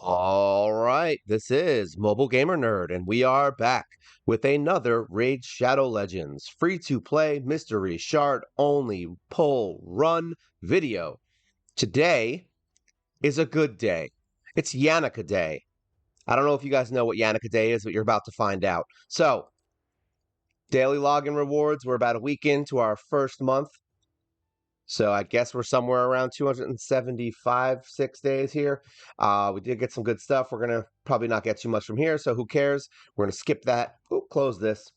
All right, this is Mobile Gamer Nerd, and we are back with another Raid Shadow Legends free to play mystery shard only pull run video. Today is a good day. It's Yannica Day. I don't know if you guys know what Yannica Day is, but you're about to find out. So, daily login rewards, we're about a week into our first month. So I guess we're somewhere around 275, 6 days here. We did get some good stuff. We're going to probably not get too much from here, so who cares? We're going to skip that. Ooh, close this.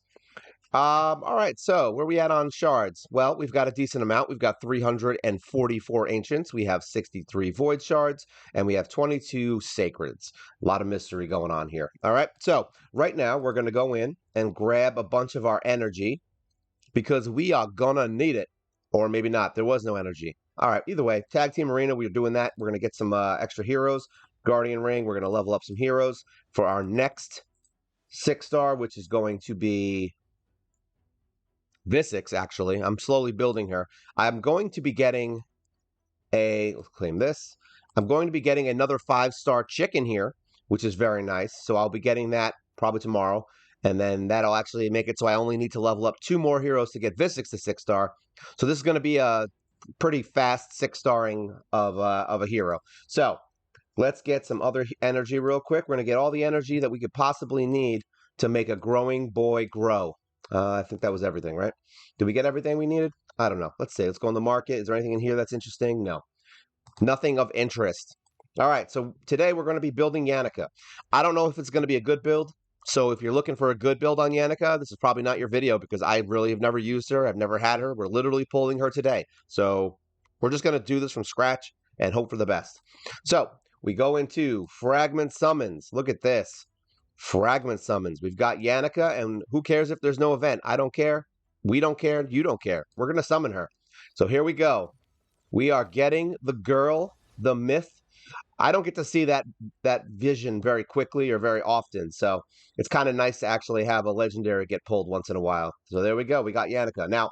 All right, so where we at on shards? Well, we've got a decent amount. We've got 344 ancients. We have 63 void shards, and we have 22 sacreds. A lot of mystery going on here. All right, so right now we're going to go in and grab a bunch of our energy because we are going to need it. Or maybe not. There was no energy. All right. Either way, Tag Team Arena, we're doing that. We're going to get some extra heroes. Guardian Ring, we're going to level up some heroes for our next 6-star, which is going to be Visix, actually. I'm slowly building her. I'm going to be getting let's claim this. I'm going to be getting another 5-star chicken here, which is very nice. So I'll be getting that probably tomorrow. And then that'll actually make it so I only need to level up 2 more heroes to get Visix to 6-star. So this is going to be a pretty fast 6-starring of a hero. So let's get some other energy real quick. We're going to get all the energy that we could possibly need to make a growing boy grow. I think that was everything, right? Did we get everything we needed? I don't know. Let's see. Let's go on the market. Is there anything in here that's interesting? No. Nothing of interest. All right. So today we're going to be building Yannica. I don't know if it's going to be a good build. So if you're looking for a good build on Yannica, this is probably not your video because I really have never used her. I've never had her. We're literally pulling her today. So we're just going to do this from scratch and hope for the best. So we go into Fragment Summons. Look at this. Fragment Summons. We've got Yannica, and who cares if there's no event? I don't care. We don't care. You don't care. We're going to summon her. So here we go. We are getting the girl, the myth. I don't get to see that vision very quickly or very often, so it's kind of nice to actually have a legendary get pulled once in a while. So there we go. We got Yannica. Now,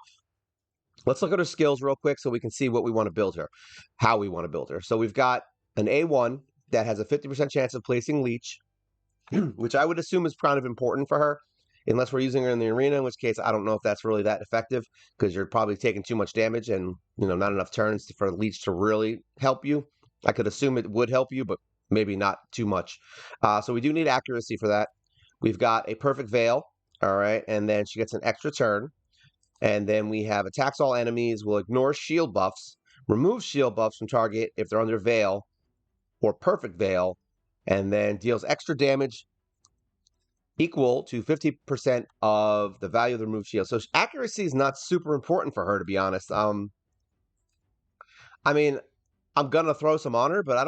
let's look at her skills real quick so we can see what we want to build her, how we want to build her. So we've got an A1 that has a 50% chance of placing Leech, which I would assume is kind of important for her, unless we're using her in the arena, in which case I don't know if that's really that effective because you're probably taking too much damage and not enough turns for Leech to really help you. I could assume it would help you, but maybe not too much. So we do need accuracy for that. We've got a perfect veil, all right, and then she gets an extra turn. And then we have attacks all enemies, will ignore shield buffs, remove shield buffs from target if they're under veil or perfect veil, and then deals extra damage equal to 50% of the value of the removed shield. So accuracy is not super important for her, to be honest. I mean, I'm gonna throw some on her, but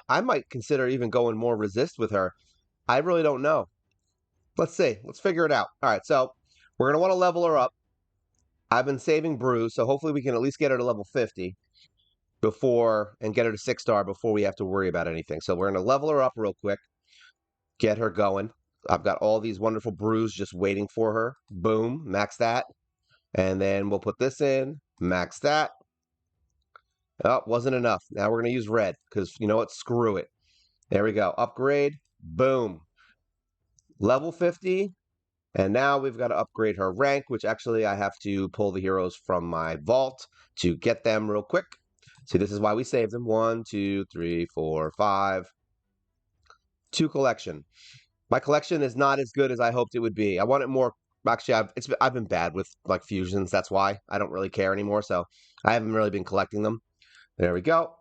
I might consider even going more resist with her. I really don't know. Let's see. Let's figure it out. All right, so we're gonna want to level her up. I've been saving Brew, so hopefully we can at least get her to level 50 and get her to 6-star before we have to worry about anything. So we're gonna level her up real quick, get her going. I've got all these wonderful brews just waiting for her. Boom, max that. And then we'll put this in, max that. Oh, wasn't enough. Now we're going to use red because you know what? Screw it. There we go. Upgrade. Boom. Level 50. And now we've got to upgrade her rank, which actually I have to pull the heroes from my vault to get them real quick. See, this is why we saved them. 1, 2, 3, 4, 5. 2 collection. My collection is not as good as I hoped it would be. I want it more. Actually, I've been bad with like fusions. That's why I don't really care anymore. So I haven't really been collecting them. There we go.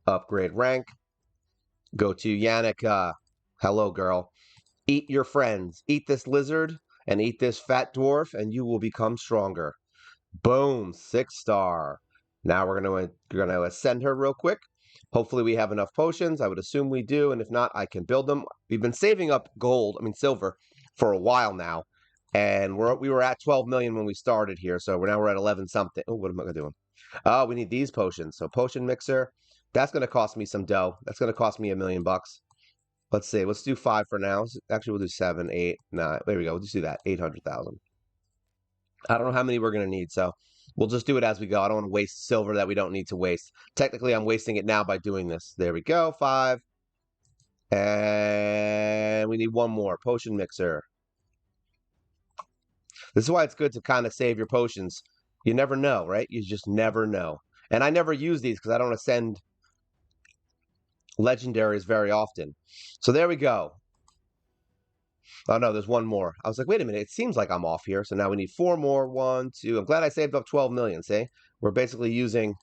Upgrade rank. Go to Yannica. Hello, girl. Eat your friends. Eat this lizard and eat this fat dwarf, and you will become stronger. Boom, 6-star. Now we're gonna ascend her real quick. Hopefully we have enough potions. I would assume we do, and if not, I can build them. We've been saving up silver, for a while now, and we were at 12 million when we started here, so now we're at 11 something. Oh, what am I doing? Oh, we need these potions. So potion mixer, that's going to cost me some dough. That's going to cost me $1 million. Let's see. Let's do 5 for now. Actually, we'll do 7, 8, 9. There we go. We'll just do that. 800,000. I don't know how many we're going to need, so we'll just do it as we go. I don't want to waste silver that we don't need to waste. Technically, I'm wasting it now by doing this. There we go. 5. And we need one more. Potion mixer. This is why it's good to kind of save your potions. You never know, right? You just never know. And I never use these because I don't ascend legendaries very often. So there we go. Oh no, there's one more. I was like, wait a minute, it seems like I'm off here. So now we need four more. One, two. I'm glad I saved up 12 million, see? We're basically using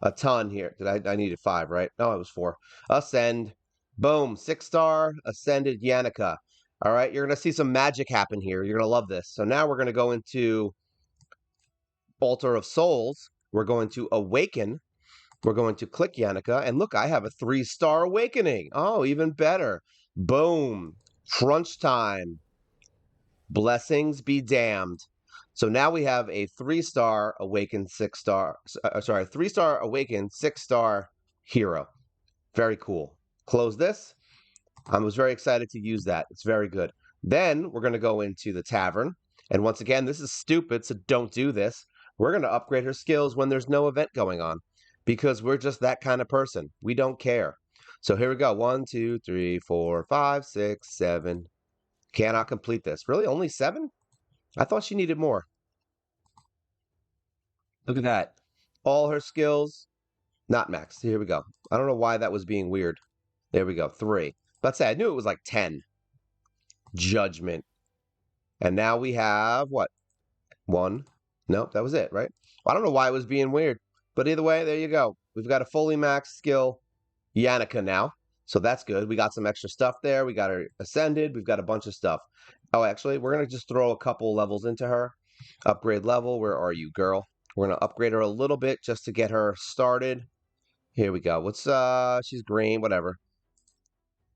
a ton here. I needed five, right? No, it was four. Ascend. Boom. 6-star. Ascended Yannica. All right, you're going to see some magic happen here. You're going to love this. So now we're going to go into Altar of Souls. We're going to awaken. We're going to click Yannica. And look, I have a 3-star awakening. Oh, even better. Boom. Crunch time. Blessings be damned. So now we have a 3-star awakened 6-star. Sorry, 3-star awakened 6-star hero. Very cool. Close this. I was very excited to use that. It's very good. Then we're going to go into the tavern. And once again, this is stupid, so don't do this. We're going to upgrade her skills when there's no event going on because we're just that kind of person. We don't care. So here we go. 1, 2, 3, 4, 5, 6, 7. Cannot complete this. Really? Only 7? I thought she needed more. Look at that. All her skills, not maxed. Here we go. I don't know why that was being weird. There we go. 3. Let's say I knew it was like 10. Judgment. And now we have what? 1. Nope, that was it, right? I don't know why it was being weird. But either way, there you go. We've got a fully maxed skill Yannica now. So that's good. We got some extra stuff there. We got her ascended. We've got a bunch of stuff. Oh, actually, we're going to just throw a couple levels into her. Upgrade level. Where are you, girl? We're going to upgrade her a little bit just to get her started. Here we go. She's green, whatever.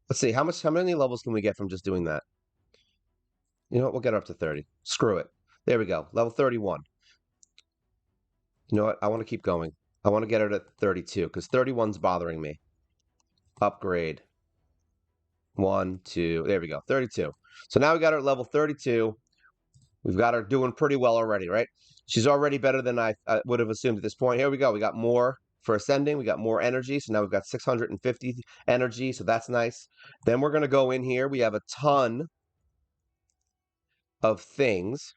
Let's see. How many levels can we get from just doing that? You know what? We'll get her up to 30. Screw it. There we go. Level 31. You know what? I want to keep going. I want to get her to 32 because 31's bothering me. Upgrade. 1, 2. There we go. 32. So now we got her at level 32. We've got her doing pretty well already, right? She's already better than I would have assumed at this point. Here we go. We got more for ascending. We got more energy. So now we've got 650 energy. So that's nice. Then we're going to go in here. We have a ton of things.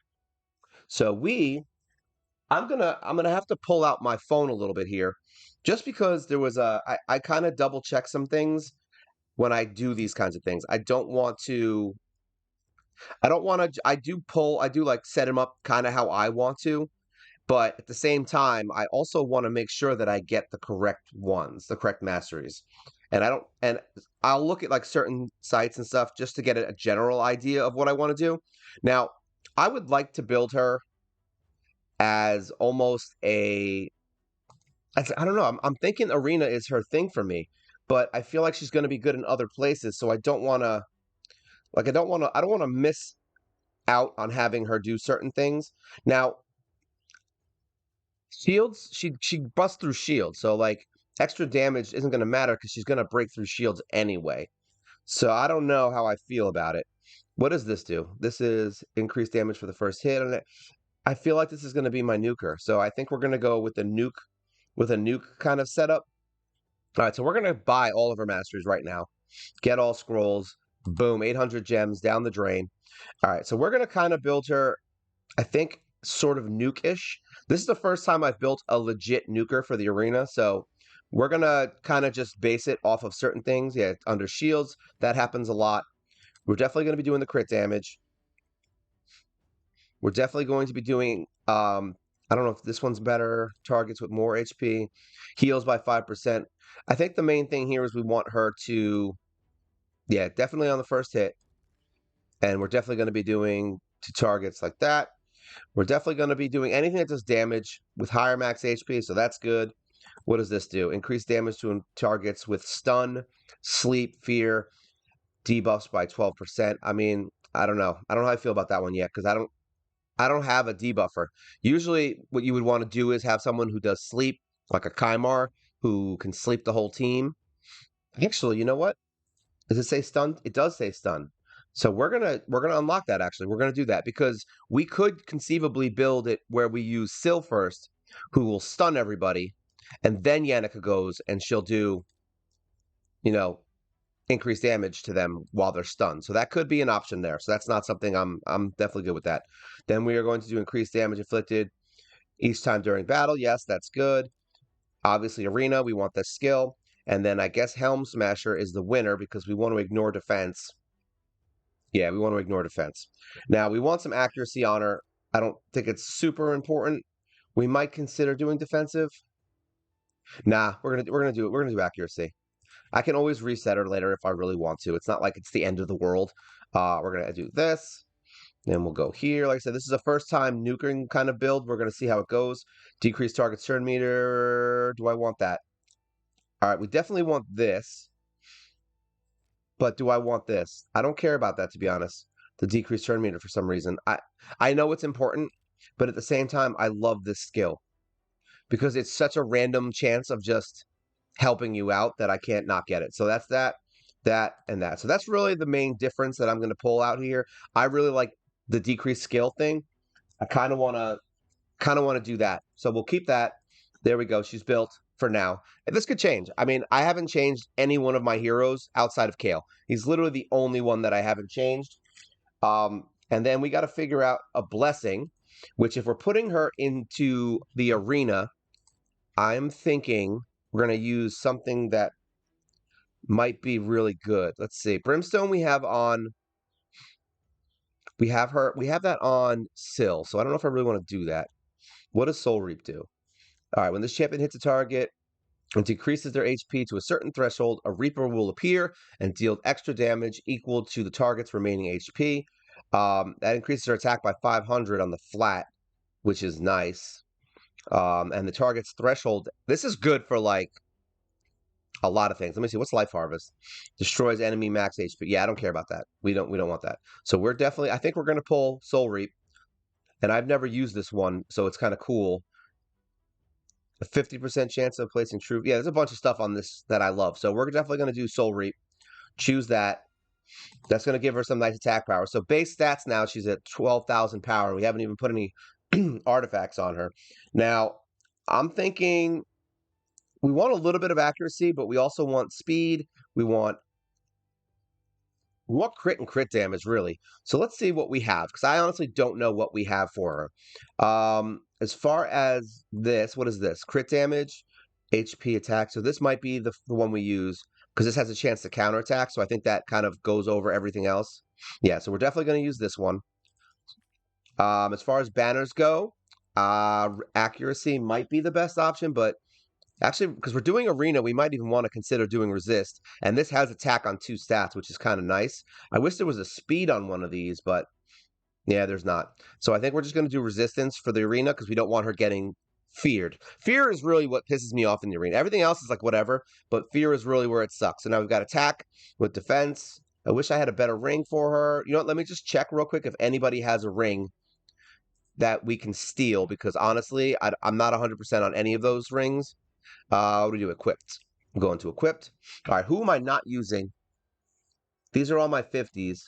So I'm gonna have to pull out my phone a little bit here, just because there was I kind of double check some things when I do these kinds of things. I don't want to. I do like set them up kind of how I want to, but at the same time, I also want to make sure that I get the correct ones, the correct masteries. And I'll look at like certain sites and stuff just to get a general idea of what I want to do. Now, I would like to build her as almost I don't know. I'm thinking arena is her thing for me, but I feel like she's going to be good in other places, so I don't want to I don't want to miss out on having her do certain things. Now, shields, she busts through shields, so like extra damage isn't going to matter because she's going to break through shields anyway. So I don't know how I feel about it. What does this do? This is increased damage for the first hit on it. I feel like this is going to be my nuker, so I think we're going to go with a nuke kind of setup. All right, so we're going to buy all of our masteries right now. Get all scrolls. Boom, 800 gems down the drain. All right, so we're going to kind of build her, I think, sort of nuke-ish. This is the first time I've built a legit nuker for the arena, so we're going to kind of just base it off of certain things. Yeah, under shields, that happens a lot. We're definitely going to be doing the crit damage. We're definitely going to be doing, I don't know if this one's better, targets with more HP, heals by 5%. I think the main thing here is we want her to, yeah, definitely on the first hit. And we're definitely going to be doing to targets like that. We're definitely going to be doing anything that does damage with higher max HP, so that's good. What does this do? Increase damage to targets with stun, sleep, fear, debuffs by 12%. I mean, I don't know. I don't know how I feel about that one yet because I don't have a debuffer. Usually what you would want to do is have someone who does sleep, like a Kymar, who can sleep the whole team. Actually, you know what? Does it say stun? It does say stun. So we're gonna unlock that actually. We're gonna do that because we could conceivably build it where we use Syl first, who will stun everybody, and then Yannica goes and she'll do, you know, increase damage to them while they're stunned. So that could be an option there. So that's not something I'm definitely good with that. Then we are going to do increased damage inflicted each time during battle. Yes, that's good. Obviously, Arena, we want this skill. And then I guess Helm Smasher is the winner because we want to ignore defense. Yeah, we want to ignore defense. Now, we want some accuracy on her. I don't think it's super important. We might consider doing defensive. Nah, we're gonna do accuracy. I can always reset her later if I really want to. It's not like it's the end of the world. We're gonna do this. Then we'll go here. Like I said, this is a first time nuking kind of build. We're gonna see how it goes. Decrease target turn meter. Do I want that? All right, we definitely want this. But do I want this? I don't care about that, to be honest. The decreased turn meter for some reason. I know it's important, but at the same time, I love this skill because it's such a random chance of just helping you out that I can't not get it. So that's that, that, and that. So that's really the main difference that I'm going to pull out here. I really like the decreased skill thing. I kind of want to do that. So we'll keep that. There we go. She's built for now. And this could change. I mean, I haven't changed any one of my heroes outside of Kale. He's literally the only one that I haven't changed. And then we got to figure out a blessing, which if we're putting her into the arena, I'm thinking we're going to use something that might be really good. Let's see. Brimstone we have that on Syl. So I don't know if I really want to do that. What does Soul Reap do? All right, when this champion hits a target and decreases their HP to a certain threshold, a Reaper will appear and deal extra damage equal to the target's remaining HP. That increases their attack by 500 on the flat, which is nice. And the target's threshold, this is good for like a lot of things. Let me see, what's Life Harvest? Destroys enemy max HP. Yeah, I don't care about that. We don't want that. So we're definitely, I think we're going to pull Soul Reap. And I've never used this one, so it's kind of cool. A 50% chance of placing true. Yeah, there's a bunch of stuff on this that I love. So we're definitely going to do Soul Reap. Choose that. That's going to give her some nice attack power. So base stats now, she's at 12,000 power. We haven't even put any artifacts on her. Now, I'm thinking we want a little bit of accuracy, but we also want speed. We want crit and crit damage, really. So let's see what we have, because I honestly don't know what we have for her. As far as this, what is this? Crit damage, HP attack. So this might be the one we use, because this has a chance to counterattack. So I think that kind of goes over everything else. Yeah, so we're definitely going to use this one. As far as banners go, accuracy might be the best option, but actually, because we're doing arena, we might even want to consider doing resist. And this has attack on 2 stats, which is kind of nice. I wish there was a speed on one of these, but yeah, there's not. So I think we're just going to do resistance for the arena because we don't want her getting feared. Fear is really what pisses me off in the arena. Everything else is like whatever, but fear is really where it sucks. So now we've got attack with defense. I wish I had a better ring for her. You know what? Let me just check real quick if anybody has a ring that we can steal, because honestly, I'm not 100% on any of those rings. What do we do? Equipped. I'm going to equipped. All right, who am I not using? These are all my 50s,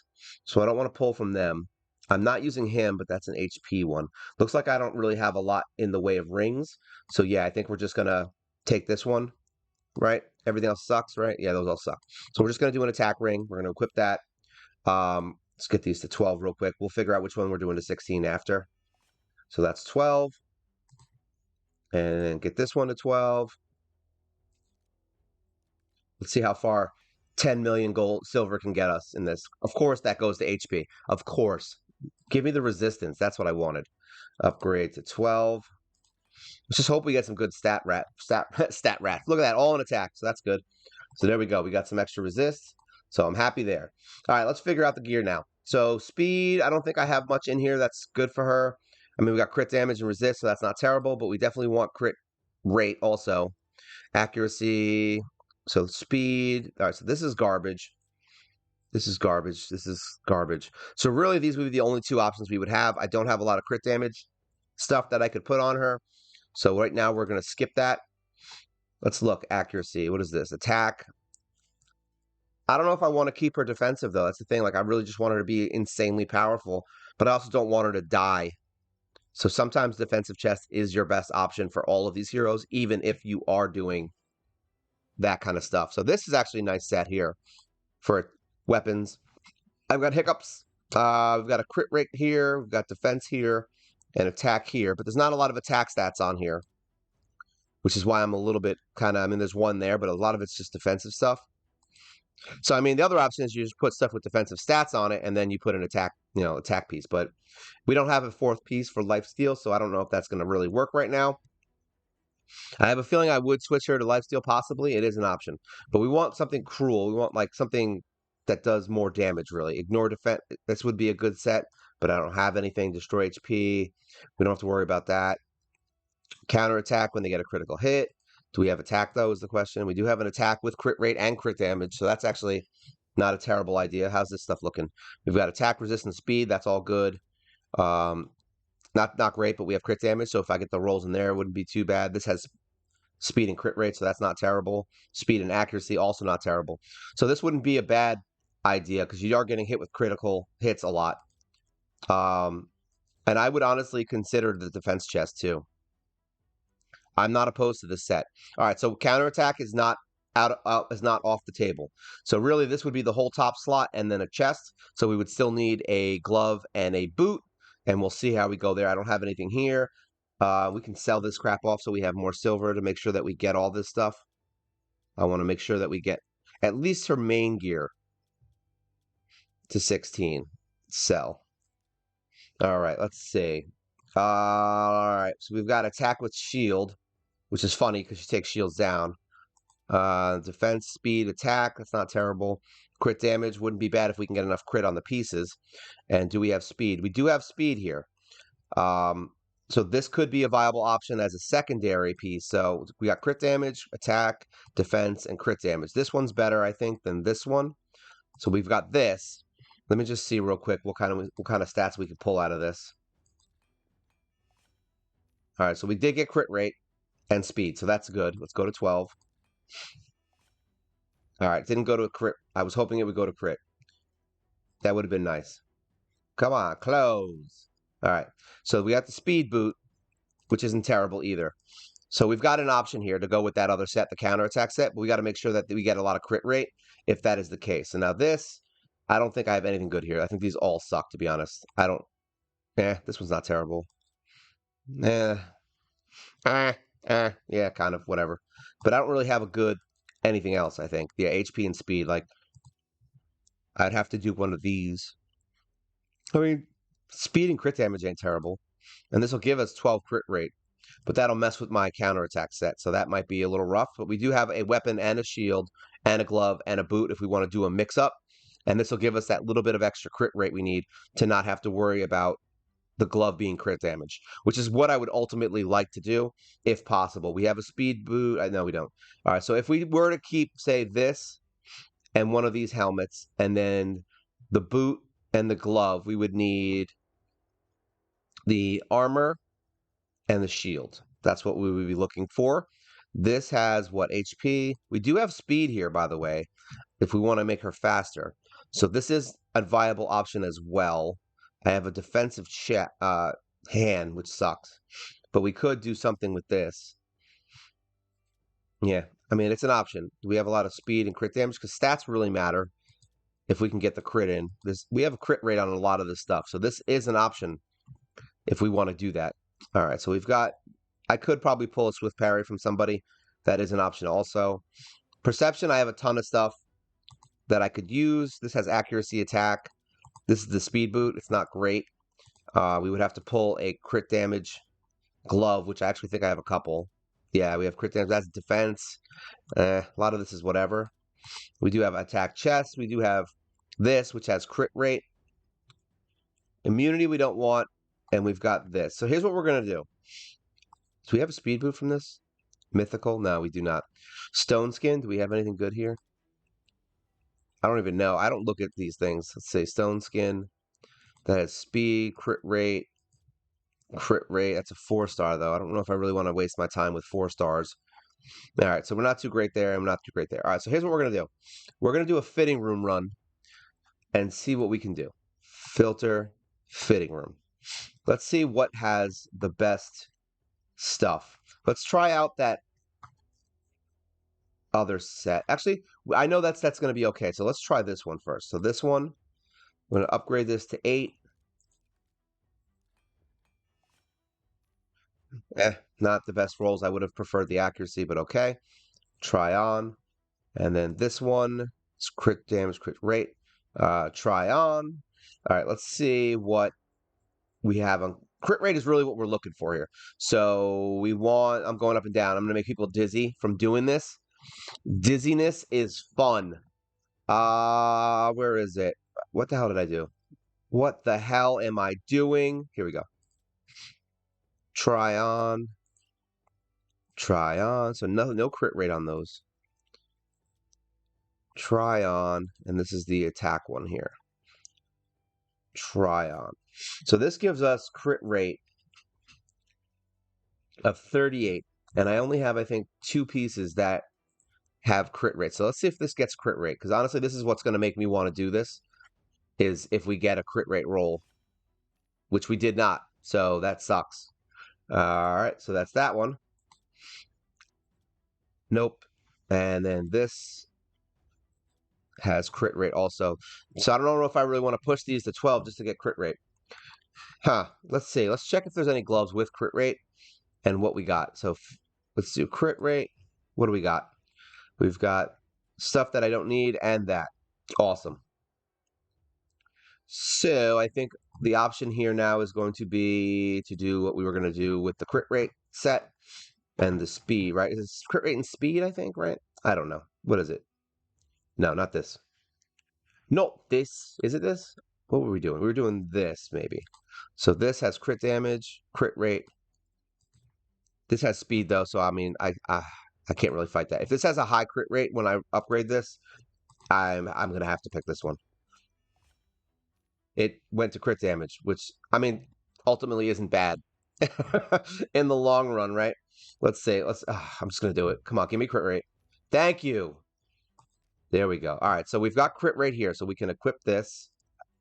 so I don't want to pull from them. I'm not using him, but that's an HP one. Looks like I don't really have a lot in the way of rings. So yeah, I think we're just going to take this one, right? Everything else sucks, right? Yeah, those all suck. So we're just going to do an attack ring. We're going to equip that. Let's get these to 12 real quick. We'll figure out which one we're doing to 16 after. So that's 12. And get this one to 12. Let's see how far 10 million gold silver can get us in this. Of course, that goes to HP. Of course. Give me the resistance. That's what I wanted. Upgrade to 12. Let's just hope we get some good stat rat. Stat rat. Look at that. All in attack. So that's good. So there we go. We got some extra resist. So I'm happy there. All right, let's figure out the gear now. So speed, I don't think I have much in here that's good for her. I mean, we got crit damage and resist, so that's not terrible, but we definitely want crit rate also. Accuracy, so speed. All right, so this is garbage. This is garbage. This is garbage. So really, these would be the only 2 options we would have. I don't have a lot of crit damage stuff that I could put on her. So right now, we're going to skip that. Let's look. Accuracy. What is this? Attack. I don't know if I want to keep her defensive, though. That's the thing. Like, I really just want her to be insanely powerful, but I also don't want her to die. So sometimes defensive chest is your best option for all of these heroes, even if you are doing that kind of stuff. So this is actually a nice set here. for weapons. I've got hiccups. We've got a crit rate here. We've got defense here and attack here. But there's not a lot of attack stats on here, which is why I'm a little bit kind of, I mean, there's one there, but a lot of it's just defensive stuff. So, I mean, the other option is you just put stuff with defensive stats on it, and then you put an attack, attack piece. But we don't have a fourth piece for lifesteal, so I don't know if that's going to really work right now. I have a feeling I would switch her to lifesteal, possibly. It is an option. But we want something cruel. We want, like, something that does more damage, really. Ignore defense. This would be a good set, but I don't have anything. Destroy HP. We don't have to worry about that. Counterattack when they get a critical hit. Do we have attack, though, is the question. We do have an attack with crit rate and crit damage, so that's actually not a terrible idea. How's this stuff looking? We've got attack, resistance, speed. That's all good. Not great, but we have crit damage, so if I get the rolls in there, it wouldn't be too bad. This has speed and crit rate, so that's not terrible. Speed and accuracy, also not terrible. So this wouldn't be a bad idea, because you are getting hit with critical hits a lot. And I would honestly consider the defense chest, too. I'm not opposed to this set. All right, so counterattack is not is not off the table. So really, this would be the whole top slot and then a chest. So we would still need a glove and a boot, and we'll see how we go there. I don't have anything here. We can sell this crap off so we have more silver to make sure that we get all this stuff. I want to make sure that we get at least her main gear to 16. Sell. All right, let's see. All right, so we've got attack with shield, which is funny because she takes shields down. Defense, speed, attack, that's not terrible. Crit damage wouldn't be bad if we can get enough crit on the pieces. And do we have speed? We do have speed here. So this could be a viable option as a secondary piece. So we got crit damage, attack, defense, and crit damage. This one's better, I think, than this one. So we've got this. Let me just see real quick what kind of stats we can pull out of this. All right, so we did get crit rate and speed, so that's good. Let's go to 12. All right, didn't go to a crit. I was hoping it would go to crit. That would have been nice. Come on, close. All right, so we got the speed boot, which isn't terrible either. So we've got an option here to go with that other set, the counterattack set, but we got to make sure that we get a lot of crit rate if that is the case. So now this, I don't think I have anything good here. I think these all suck, to be honest. This one's not terrible. Yeah, kind of, whatever. But I don't really have a good anything else, I think. Yeah, HP and speed, like, I'd have to do one of these. I mean, speed and crit damage ain't terrible. And this will give us 12 crit rate. But that'll mess with my counterattack set, so that might be a little rough. But we do have a weapon and a shield and a glove and a boot if we want to do a mix-up. And this will give us that little bit of extra crit rate we need to not have to worry about the glove being crit damage, which is what I would ultimately like to do, if possible. We have a speed boot. No, we don't. All right, so if we were to keep, say, this and one of these helmets, and then the boot and the glove, we would need the armor and the shield. That's what we would be looking for. This has what HP? We do have speed here, by the way, if we want to make her faster. So this is a viable option as well. I have a defensive hand, which sucks. But we could do something with this. Yeah, I mean, it's an option. We have a lot of speed and crit damage because stats really matter if we can get the crit in. We have a crit rate on a lot of this stuff. So this is an option if we want to do that. All right, so we've got, I could probably pull a swift parry from somebody. That is an option also. Perception, I have a ton of stuff that I could use. This has accuracy, attack. This is the speed boot. It's not great. We would have to pull a crit damage glove, which I actually think I have a couple. Yeah, we have crit damage. That's defense. A lot of this is whatever. We do have attack chest. We do have this, which has crit rate. Immunity we don't want. And we've got this. So here's what we're going to do. Do we have a speed boot from this? Mythical? No, we do not. Stone skin. Do we have anything good here? I don't even know. I don't look at these things. Let's say stone skin. That has speed, crit rate. Crit rate. That's a 4-star, though. I don't know if I really want to waste my time with 4 stars. All right, so we're not too great there. I'm not too great there. All right, so here's what we're going to do. We're going to do a fitting room run and see what we can do. Filter, fitting room. Let's see what has the best stuff. Let's try out that other set. Actually, I know that's going to be okay. So let's try this one first. So this one, I'm going to upgrade this to 8. Not the best rolls. I would have preferred the accuracy, but okay. Try on. And then this one is crit damage, crit rate. Try on. All right, let's see what we have on crit rate is really what we're looking for here. So I'm going up and down. I'm going to make people dizzy from doing this. Dizziness is fun. Where is it? What the hell did I do? What the hell am I doing? Here we go. Try on. Try on. So no crit rate on those. Try on. And this is the attack one here. Try on. So this gives us crit rate of 38. And I only have, I think, 2 pieces that have crit rate. So let's see if this gets crit rate. Because honestly, this is what's going to make me want to do this. Is if we get a crit rate roll. Which we did not. So that sucks. All right. So that's that one. Nope. And then this has crit rate also. So I don't know if I really want to push these to 12 just to get crit rate. Let's see. Let's check if there's any gloves with crit rate and what we got. So let's do crit rate. What do we got? We've got stuff that I don't need and that. Awesome. So I think the option here now is going to be to do what we were going to do with the crit rate set and the speed, right? Is it crit rate and speed, I think, right? I don't know. What is it? No, not this. No, this. Is it this? What were we doing? We were doing this, maybe. So this has crit damage, crit rate. This has speed, though, so I mean, I can't really fight that. If this has a high crit rate when I upgrade this, I'm going to have to pick this one. It went to crit damage, which, I mean, ultimately isn't bad in the long run, right? Let's say, I'm just going to do it. Come on, give me crit rate. Thank you. There we go. All right, so we've got crit rate here, so we can equip this.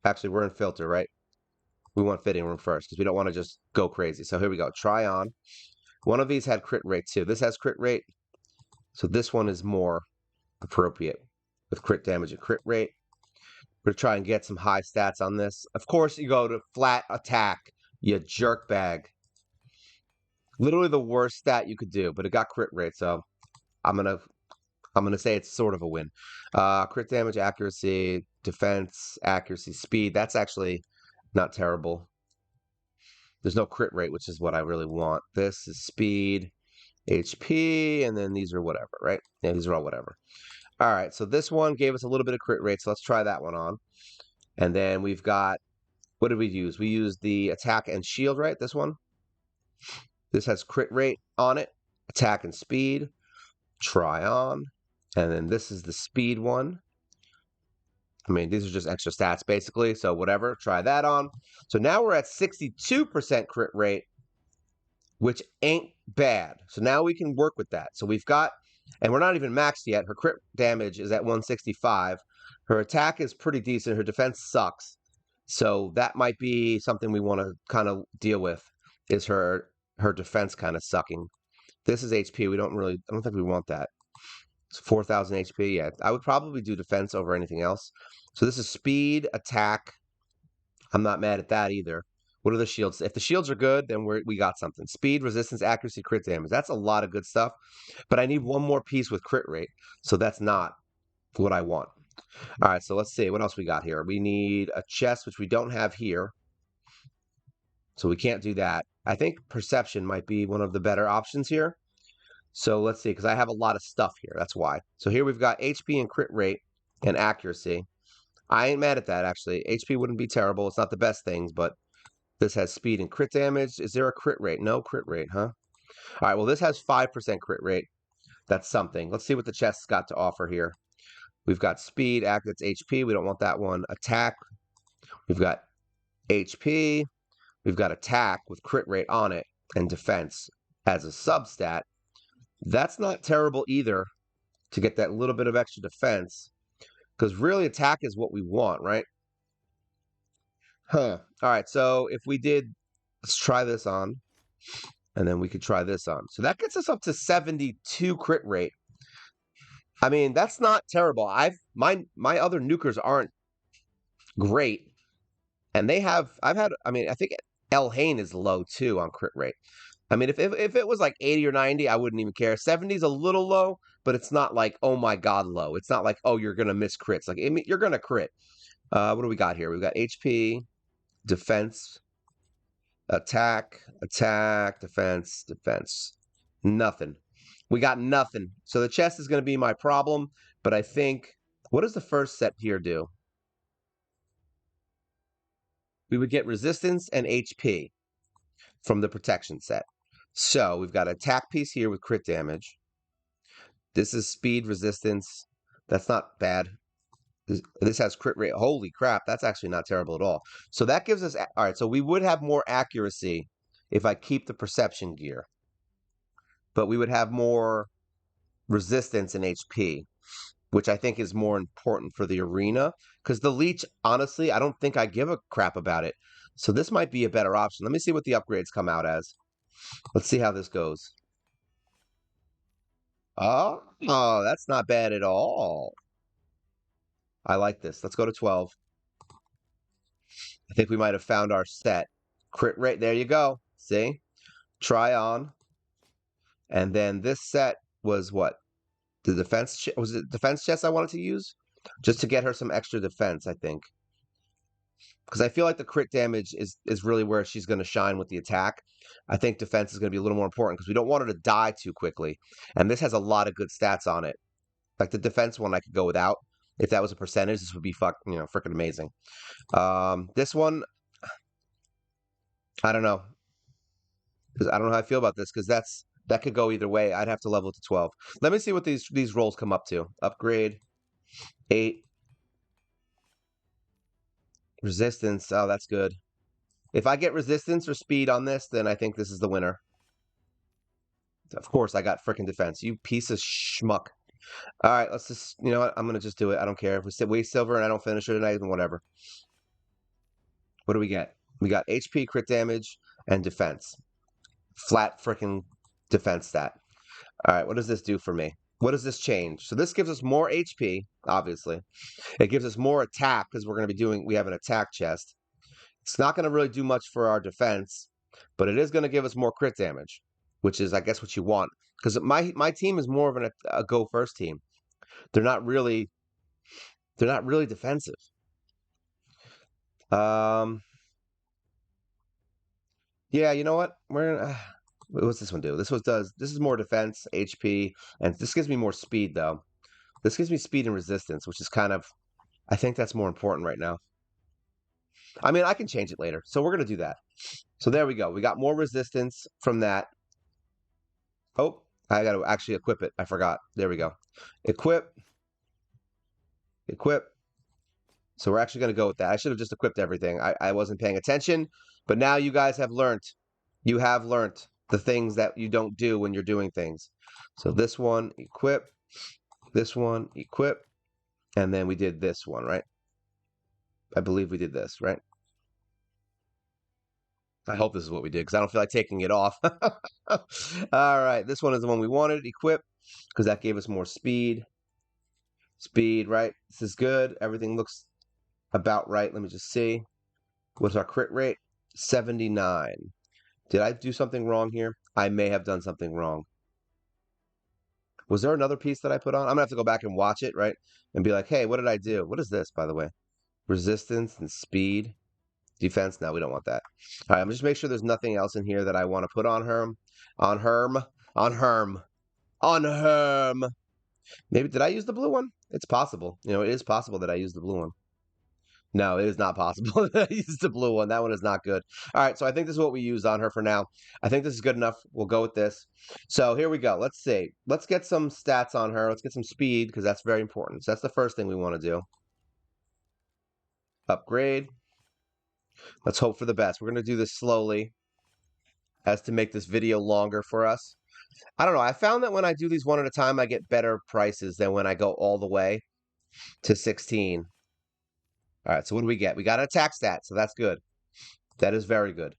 Actually, we're in filter, right? We want fitting room first because we don't want to just go crazy. So here we go. Try on. One of these had crit rate too. This has crit rate. So this one is more appropriate with crit damage and crit rate. We're going to try and get some high stats on this. Of course, you go to flat attack, you jerk bag. Literally the worst stat you could do, but it got crit rate, so I'm gonna say it's sort of a win. Crit damage, accuracy, defense, accuracy, speed. That's actually not terrible. There's no crit rate, which is what I really want. This is speed, HP, and then these are whatever, right? Yeah, these are all whatever. All right, so this one gave us a little bit of crit rate, so let's try that one on. And then we've got, what did we use? We used the attack and shield, right? This one. This has crit rate on it, attack and speed. Try on. And then this is the speed one. I mean, these are just extra stats, basically. So whatever, try that on. So now we're at 62% crit rate, which ain't bad. So now we can work with that. So we've got, and we're not even maxed yet. Her crit damage is at 165. Her attack is pretty decent. Her defense sucks. So that might be something we want to kind of deal with, is her defense kind of sucking. This is HP. I don't think we want that. 4,000 HP. Yeah, I would probably do defense over anything else. So this is speed, attack. I'm not mad at that either. What are the shields? If the shields are good, then we got something. Speed, resistance, accuracy, crit damage. That's a lot of good stuff. But I need one more piece with crit rate. So that's not what I want. All right, so let's see. What else we got here? We need a chest, which we don't have here. So we can't do that. I think perception might be one of the better options here. So let's see, because I have a lot of stuff here. That's why. So here we've got HP and crit rate and accuracy. I ain't mad at that, actually. HP wouldn't be terrible. It's not the best things, but this has speed and crit damage. Is there a crit rate? No crit rate, huh? All right, well, this has 5% crit rate. That's something. Let's see what the chest's got to offer here. We've got speed, that's HP. We don't want that one. Attack. We've got HP. We've got attack with crit rate on it and defense as a substat. That's not terrible either to get that little bit of extra defense, because really attack is what we want, right? All right, so if we did, let's try this on, and then we could try this on. So that gets us up to 72 crit rate. I mean, that's not terrible. My other nukers aren't great, and I mean, I think El Hain is low too on crit rate. I mean, if it was like 80 or 90, I wouldn't even care. 70 is a little low, but it's not like, oh my god, low. It's not like, oh, you're gonna miss crits. Like, I mean, you're gonna crit. What do we got here? We've got HP, defense, attack, defense. Nothing. We got nothing. So the chest is going to be my problem, but I think, what does the first set here do? We would get resistance and HP from the protection set. So we've got an attack piece here with crit damage. This is speed resistance. That's not bad. This has crit rate. Holy crap, that's actually not terrible at all. So that gives us, all right, so we would have more accuracy if I keep the perception gear. But we would have more resistance and HP, which I think is more important for the arena. Because the leech, honestly, I don't think I give a crap about it. So this might be a better option. Let me see what the upgrades come out as. Let's see how this goes. Oh, that's not bad at all. I like this. Let's go to 12. I think we might have found our set. Crit rate, there you go. See? Try on. And then this set was what? The defense, was it defense chest I wanted to use? Just to get her some extra defense, I think. Because I feel like the crit damage is really where she's going to shine with the attack. I think defense is going to be a little more important because we don't want her to die too quickly. And this has a lot of good stats on it. Like the defense one I could go without. If that was a percentage, this would be freaking amazing. This one, I don't know. Because I don't know how I feel about this because that could go either way. I'd have to level it to 12. Let me see what these rolls come up to. Upgrade, 8. Resistance, oh, that's good. If I get resistance or speed on this, then I think this is the winner. Of course, I got freaking defense. You piece of schmuck. All right, let's just, you know what? I'm going to just do it. I don't care. If we waste silver and I don't finish it tonight, then whatever. What do we get? We got HP, crit damage, and defense. Flat freaking defense stat. All right, what does this do for me? What does this change? So this gives us more HP, obviously. It gives us more attack because we have an attack chest. It's not going to really do much for our defense, but it is going to give us more crit damage, which is, I guess, what you want. Because my team is more of a go first team. They're not really defensive. Yeah, you know what? What's this one do? This is more defense, HP, and this gives me more speed though. This gives me speed and resistance, which is kind of, I think that's more important right now. I mean, I can change it later, so we're gonna do that. So there we go. We got more resistance from that. Oh, I got to actually equip it. I forgot. There we go. Equip. So we're actually going to go with that. I should have just equipped everything. I wasn't paying attention, but now you guys have learned. You have learned the things that you don't do when you're doing things. So this one, equip. This one, equip. And then we did this one, right? I believe we did this, right? I hope this is what we did because I don't feel like taking it off. All right, this one is the one we wanted, equip, because that gave us more speed. Speed, right? This is good. Everything looks about right. Let me just see. What's our crit rate? 79. Did I do something wrong here? I may have done something wrong. Was there another piece that I put on? I'm going to have to go back and watch it, right? And be like, hey, what did I do? What is this, by the way? Resistance and speed. Defense? No, we don't want that. All right, I'm just make sure there's nothing else in here that I want to put on Herm. On Herm. Maybe, did I use the blue one? It's possible. You know, it is possible that I used the blue one. No, it is not possible that I used the blue one. That one is not good. All right, so I think this is what we used on her for now. I think this is good enough. We'll go with this. So here we go. Let's see. Let's get some stats on her. Let's get some speed because that's very important. So that's the first thing we want to do. Upgrade. Let's hope for the best. We're going to do this slowly as to make this video longer for us. I don't know. I found that when I do these one at a time, I get better prices than when I go all the way to 16. All right, so what do we get? We got an attack stat, so that's good. That is very good.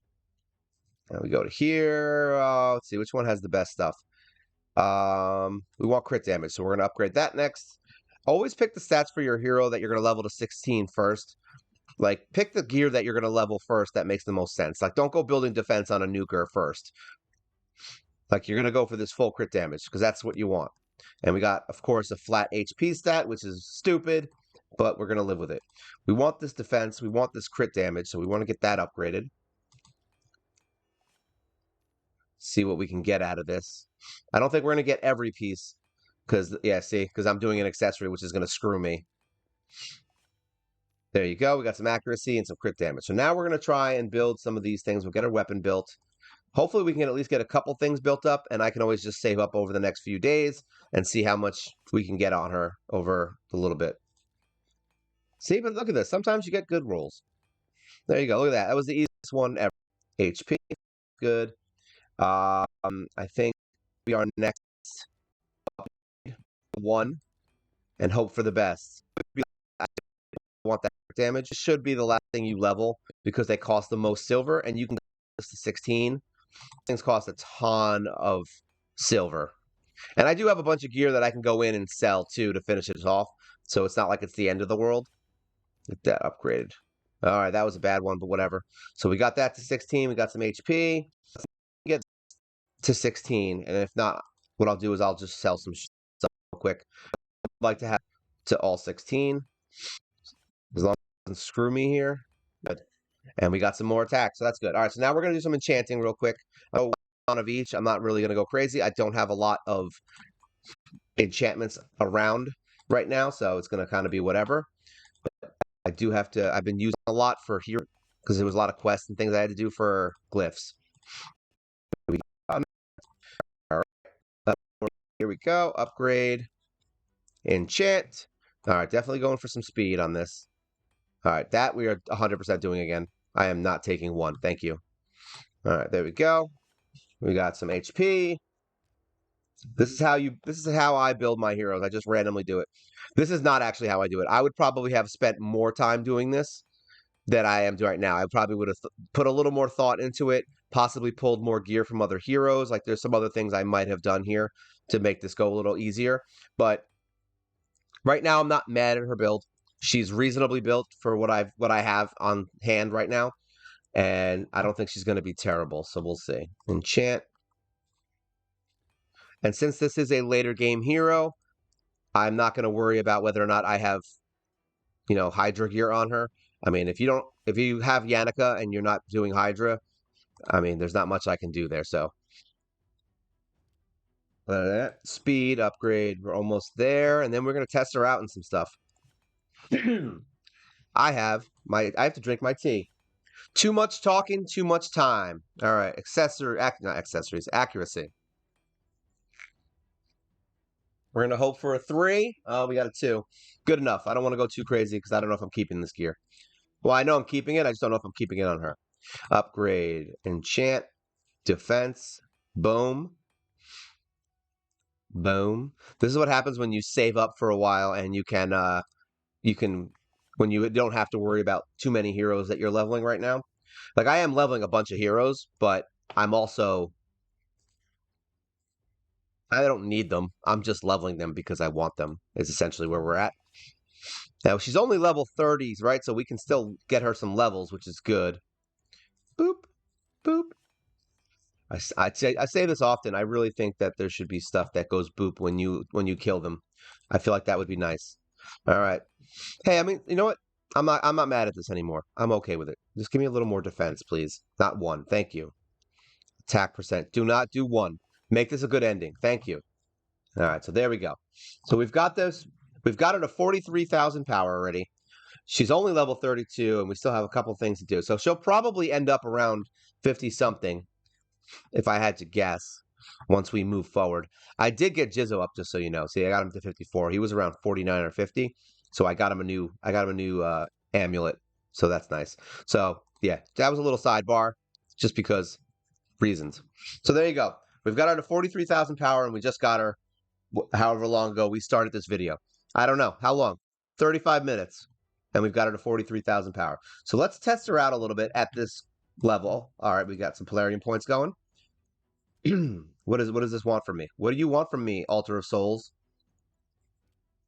And we go to here. Let's see, which one has the best stuff? We want crit damage, so we're going to upgrade that next. Always pick the stats for your hero that you're going to level to 16 first. Like, pick the gear that you're going to level first that makes the most sense. Like, don't go building defense on a nuker first. Like, you're going to go for this full crit damage, because that's what you want. And we got, of course, a flat HP stat, which is stupid, but we're going to live with it. We want this defense. We want this crit damage, so we want to get that upgraded. See what we can get out of this. I don't think we're going to get every piece, because, yeah, see, because I'm doing an accessory, which is going to screw me. There you go. We got some accuracy and some crit damage. So now we're going to try and build some of these things. We'll get our weapon built. Hopefully we can at least get a couple things built up, and I can always just save up over the next few days and see how much we can get on her over a little bit. See, but look at this. Sometimes you get good rolls. There you go. Look at that. That was the easiest one ever. HP, good. I think we are next one and hope for the best. I want that damage. It should be the last thing you level because they cost the most silver, and you can go to 16. Things cost a ton of silver. And I do have a bunch of gear that I can go in and sell too to finish it off. So it's not like it's the end of the world. Get that upgraded. All right, that was a bad one, but whatever. So we got that to 16. We got some HP. Let's get to 16. And if not, what I'll do is I'll just sell some stuff real quick. I'd like to have to all 16. As long as it doesn't screw me here. Good. And we got some more attacks, so that's good. All right, so now we're going to do some enchanting real quick. One of each. I'm not really going to go crazy. I don't have a lot of enchantments around right now, so it's going to kind of be whatever. But I do have to, I've been using a lot for here because there was a lot of quests and things I had to do for glyphs. All right, here we go. Upgrade. Enchant. All right, definitely going for some speed on this. All right, that we are 100% doing again. I am not taking one. Thank you. All right, there we go. We got some HP. This is how I build my heroes. I just randomly do it. This is not actually how I do it. I would probably have spent more time doing this than I am doing right now. I probably would have put a little more thought into it, possibly pulled more gear from other heroes. Like there's some other things I might have done here to make this go a little easier. But right now I'm not mad at her build. She's reasonably built for what I have on hand right now. And I don't think she's going to be terrible. So we'll see. Enchant. And since this is a later game hero, I'm not going to worry about whether or not I have, Hydra gear on her. I mean, if you have Yannica and you're not doing Hydra, I mean, there's not much I can do there. So speed upgrade, we're almost there, and then we're going to test her out and some stuff. I have to drink my tea. Too much talking, too much time. All right, not accessories, accuracy. We're going to hope for a 3. We got a 2. Good enough. I don't want to go too crazy because I don't know if I'm keeping this gear. Well, I know I'm keeping it. I just don't know if I'm keeping it on her. Upgrade. Enchant. Defense. Boom. Boom. This is what happens when you save up for a while and you can, when you don't have to worry about too many heroes that you're leveling right now. Like, I am leveling a bunch of heroes, but I'm also... I don't need them. I'm just leveling them because I want them, is essentially where we're at. Now, she's only level 30s, right? So we can still get her some levels, which is good. Boop, boop. I say this often. I really think that there should be stuff that goes boop when you kill them. I feel like that would be nice. All right. Hey, I mean, you know what? I'm not mad at this anymore. I'm okay with it. Just give me a little more defense, please. Not 1. Thank you. Attack percent. Do not do 1. Make this a good ending. Thank you. All right, so there we go. So we've got this. We've got her to 43,000 power already. She's only level 32, and we still have a couple things to do. So she'll probably end up around 50-something, if I had to guess, once we move forward. I did get Jizzo up, just so you know. See, I got him to 54. He was around 49 or 50, so I got him a new amulet. So that's nice. So yeah, that was a little sidebar, just because reasons. So there you go. We've got her to 43,000 power, and we just got her however long ago we started this video. I don't know. How long? 35 minutes. And we've got her to 43,000 power. So let's test her out a little bit at this level. All right, we got some Polarium points going. What does this want from me? What do you want from me, Altar of Souls?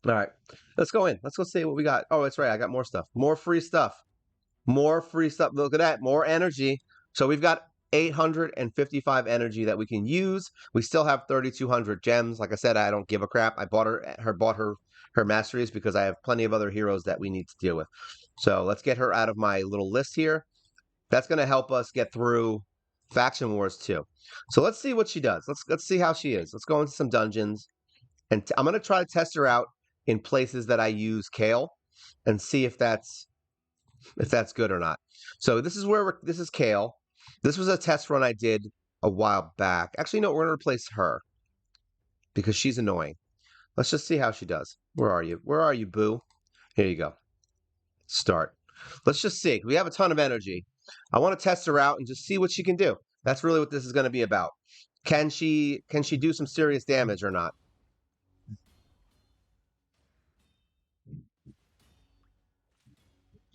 All right, let's go in. Let's go see what we got. Oh, that's right. I got more stuff. More free stuff. More free stuff. Look at that. More energy. So we've got 855 energy that we can use. We still have 3,200 gems. Like I said, I don't give a crap. I bought her masteries because I have plenty of other heroes that we need to deal with. So let's get her out of my little list here. That's going to help us get through faction wars too. So let's see what she does. Let's see how she is. Let's go into some dungeons, and I'm going to try to test her out in places that I use Kale, and see if that's good or not. So this is this is Kale. This was a test run I did a while back. Actually, no, we're going to replace her because she's annoying. Let's just see how she does. Where are you? Where are you, boo? Here you go. Start. Let's just see. We have a ton of energy. I want to test her out and just see what she can do. That's really what this is going to be about. Can she do some serious damage or not?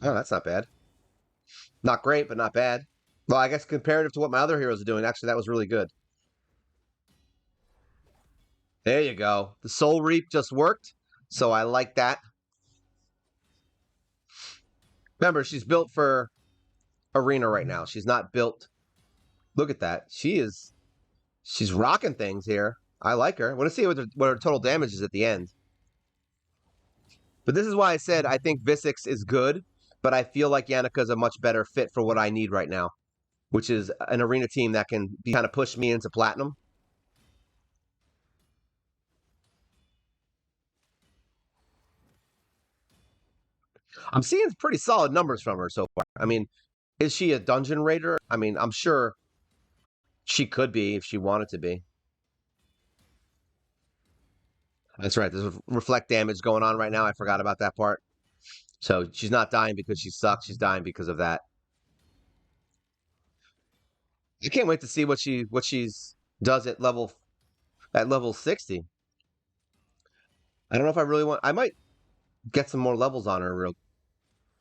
Oh, that's not bad. Not great, but not bad. Well, I guess comparative to what my other heroes are doing, actually, that was really good. There you go. The Soul Reap just worked, so I like that. Remember, she's built for Arena right now. She's not built. Look at that. She's rocking things here. I like her. I want to see what her total damage is at the end. But this is why I said I think Visix is good, but I feel like Yannica is a much better fit for what I need right now, which is an arena team that can kind of push me into platinum. I'm seeing pretty solid numbers from her so far. I mean, is she a dungeon raider? I mean, I'm sure she could be if she wanted to be. That's right. There's reflect damage going on right now. I forgot about that part. So she's not dying because she sucks. She's dying because of that. I can't wait to see what she's does at level 60. I don't know if I really want. I might get some more levels on her. Real.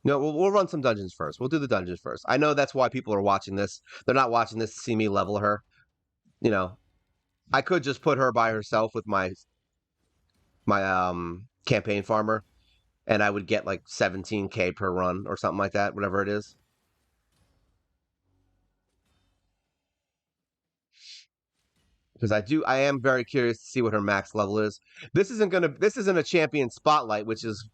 No, we'll run some dungeons first. We'll do the dungeons first. I know that's why people are watching this. They're not watching this to see me level her. You know, I could just put her by herself with my campaign farmer, and I would get like 17k per run or something like that, whatever it is. Because I am very curious to see what her max level is. This isn't a champion spotlight, which is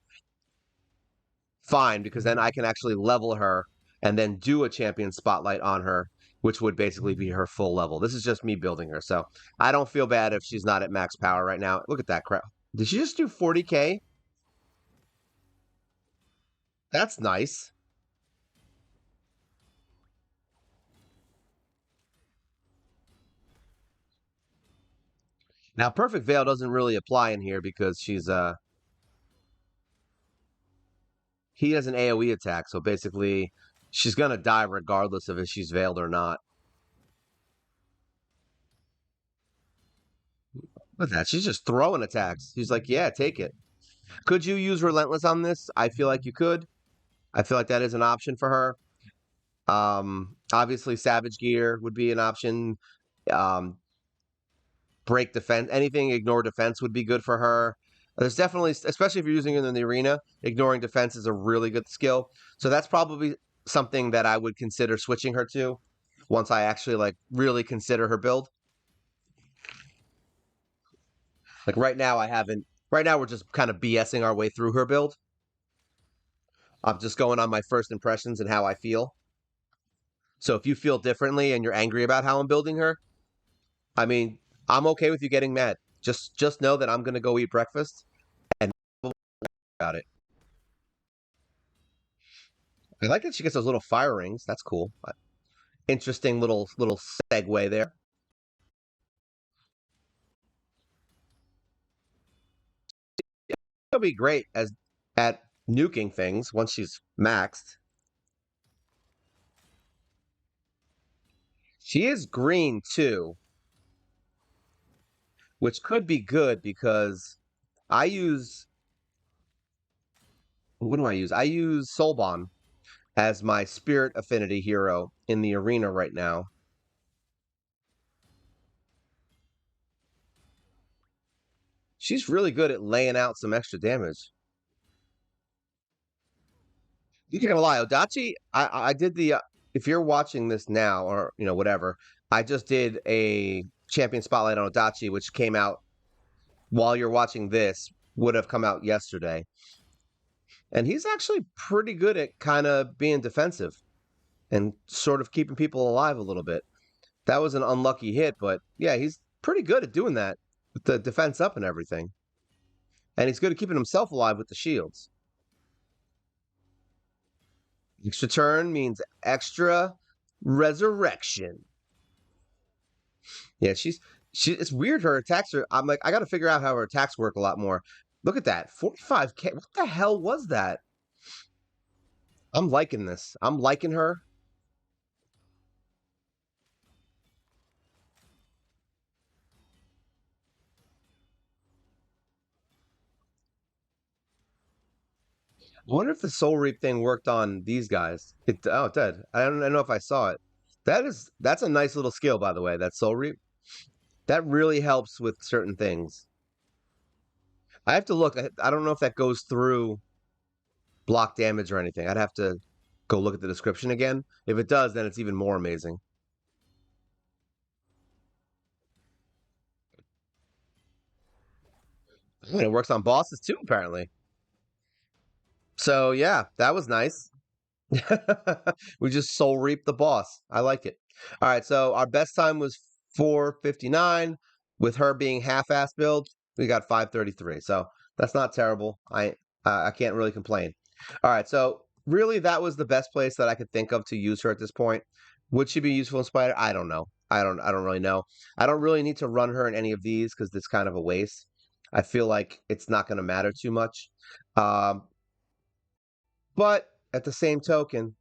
fine because then I can actually level her and then do a champion spotlight on her, which would basically be her full level. This is just me building her, so I don't feel bad if she's not at max power right now. Look at that crap. Did she just do 40k? That's nice. Now, Perfect Veil doesn't really apply in here because he has an AoE attack, so basically she's gonna die regardless of if she's veiled or not. Look at that. She's just throwing attacks. She's like, yeah, take it. Could you use Relentless on this? I feel like you could. I feel like that is an option for her. Obviously, Savage Gear would be an option. Um, break defense, anything ignore defense would be good for her. There's definitely, especially if you're using it in the arena, ignoring defense is a really good skill. So that's probably something that I would consider switching her to once I actually like really consider her build. Like right now, I haven't. Right now, we're just kind of BSing our way through her build. I'm just going on my first impressions and how I feel. So if you feel differently and you're angry about how I'm building her, I mean, I'm okay with you getting mad. Just know that I'm gonna go eat breakfast and about it. I like that she gets those little fire rings. That's cool. Interesting little segue there. She'll be great as at nuking things once she's maxed. She is green too, which could be good because I use what do I use? I use Soulbon as my spirit affinity hero in the arena right now. She's really good at laying out some extra damage. You can't lie, Odachi. I did the. If you're watching this now, or whatever, I just did a champion spotlight on Odachi, which came out while you're watching this. Would have come out yesterday, and he's actually pretty good at kind of being defensive and sort of keeping people alive a little bit. That was an unlucky hit, but yeah, he's pretty good at doing that with the defense up and everything, and he's good at keeping himself alive with the shields. Extra turn means extra resurrection. Yeah, she. It's weird. Her attacks are. I'm like, I got to figure out how her attacks work a lot more. Look at that, 45K. What the hell was that? I'm liking this. I'm liking her. I wonder if the Soul Reap thing worked on these guys. It did. I don't know if I saw it. That's a nice little skill, by the way. That Soul Reap. That really helps with certain things. I have to look. I don't know if that goes through block damage or anything. I'd have to go look at the description again. If it does, then it's even more amazing. And it works on bosses too, apparently. So yeah, that was nice. We just soul reap the boss. I like it. All right, so our best time was 4:59. With her being half-ass build, we got 5:33. So that's not terrible. I can't really complain. All right, so really that was the best place that I could think of to use her at this point. Would she be useful in Spider? I don't know. I don't really know. I don't really need to run her in any of these because it's kind of a waste. I feel like it's not going to matter too much. Um, but at the same token,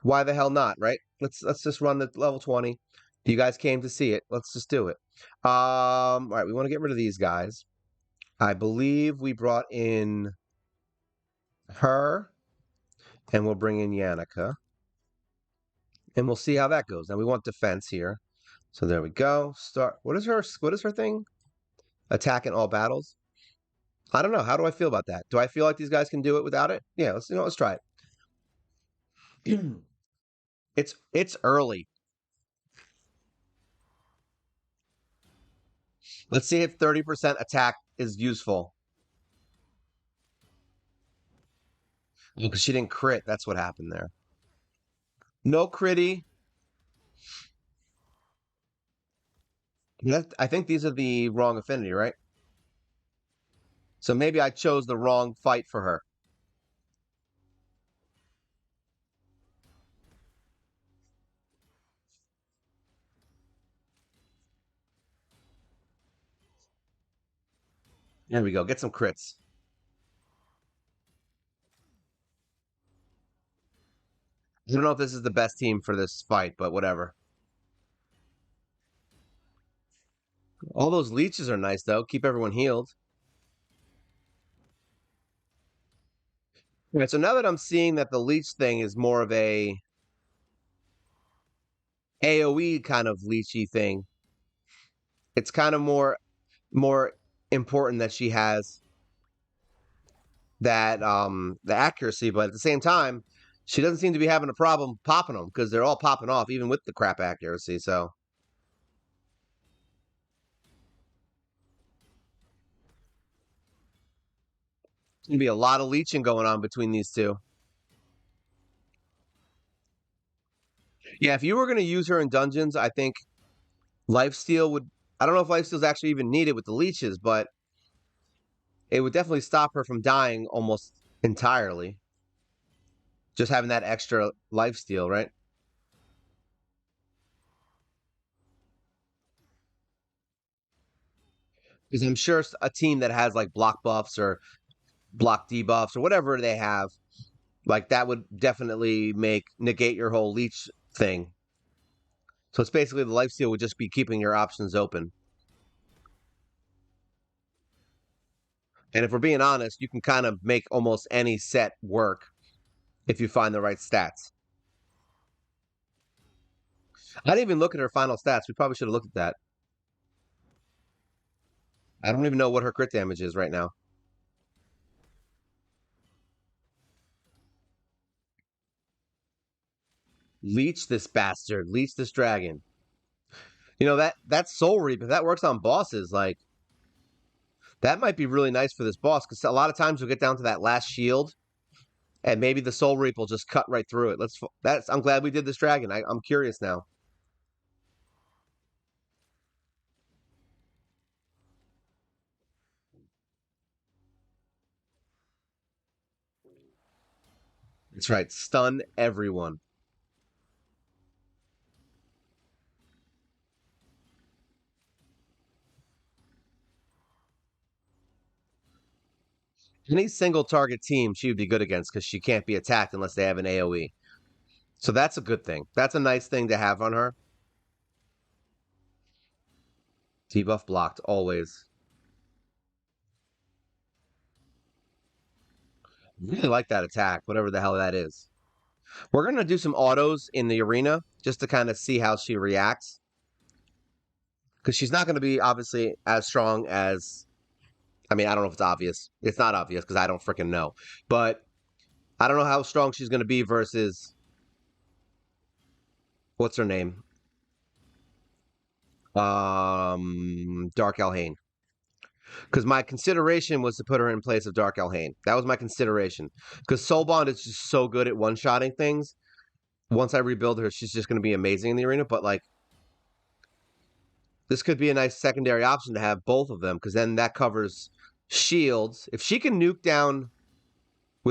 why the hell not, right? Let's just run the level 20. You guys came to see it. Let's just do it. All right, we want to get rid of these guys. I believe we brought in her, and we'll bring in Yannica. And we'll see how that goes. Now we want defense here. So there we go. Start. What is her thing? Attack in all battles. I don't know. How do I feel about that? Do I feel like these guys can do it without it? Yeah, let's try it. It's early. Let's see if 30% attack is useful. Because she didn't crit. That's what happened there. No critty. I think these are the wrong affinity, right? So maybe I chose the wrong fight for her. There we go. Get some crits. I don't know if this is the best team for this fight, but whatever. All those leeches are nice, though. Keep everyone healed. All right, so now that I'm seeing that the leech thing is more of a AoE kind of leechy thing, it's kind of more important that she has that the accuracy, but at the same time, she doesn't seem to be having a problem popping them because they're all popping off even with the crap accuracy. So it's gonna be a lot of leeching going on between these two. Yeah, if you were gonna use her in dungeons, I think lifesteal would. I don't know if lifesteal's actually even needed with the leeches, but it would definitely stop her from dying almost entirely. Just having that extra lifesteal, right? Because I'm sure a team that has like block buffs or block debuffs or whatever they have, like that would definitely negate your whole leech thing. So it's basically the lifesteal would just be keeping your options open. And if we're being honest, you can kind of make almost any set work if you find the right stats. I didn't even look at her final stats. We probably should have looked at that. I don't even know what her crit damage is right now. Leech this bastard. Leech this dragon. That Soul Reap, if that works on bosses, like that might be really nice for this boss, because a lot of times you'll get down to that last shield, and maybe the Soul Reap will just cut right through it. I'm glad we did this dragon. I'm curious now. That's right. Stun everyone. Any single target team she would be good against because she can't be attacked unless they have an AoE. So that's a good thing. That's a nice thing to have on her. Debuff blocked always. Really like that attack, whatever the hell that is. We're gonna do some autos in the arena just to kind of see how she reacts. Because she's not gonna be obviously as strong as I mean, I don't know if it's obvious. It's not obvious because I don't freaking know. But I don't know how strong she's gonna be versus what's her name? Dark Elhane. Because my consideration was to put her in place of Dark Elhane. That was my consideration. Because Soulbond is just so good at one-shotting things. Once I rebuild her, she's just going to be amazing in the arena. But like, this could be a nice secondary option to have both of them, because then that covers shields. If she can nuke down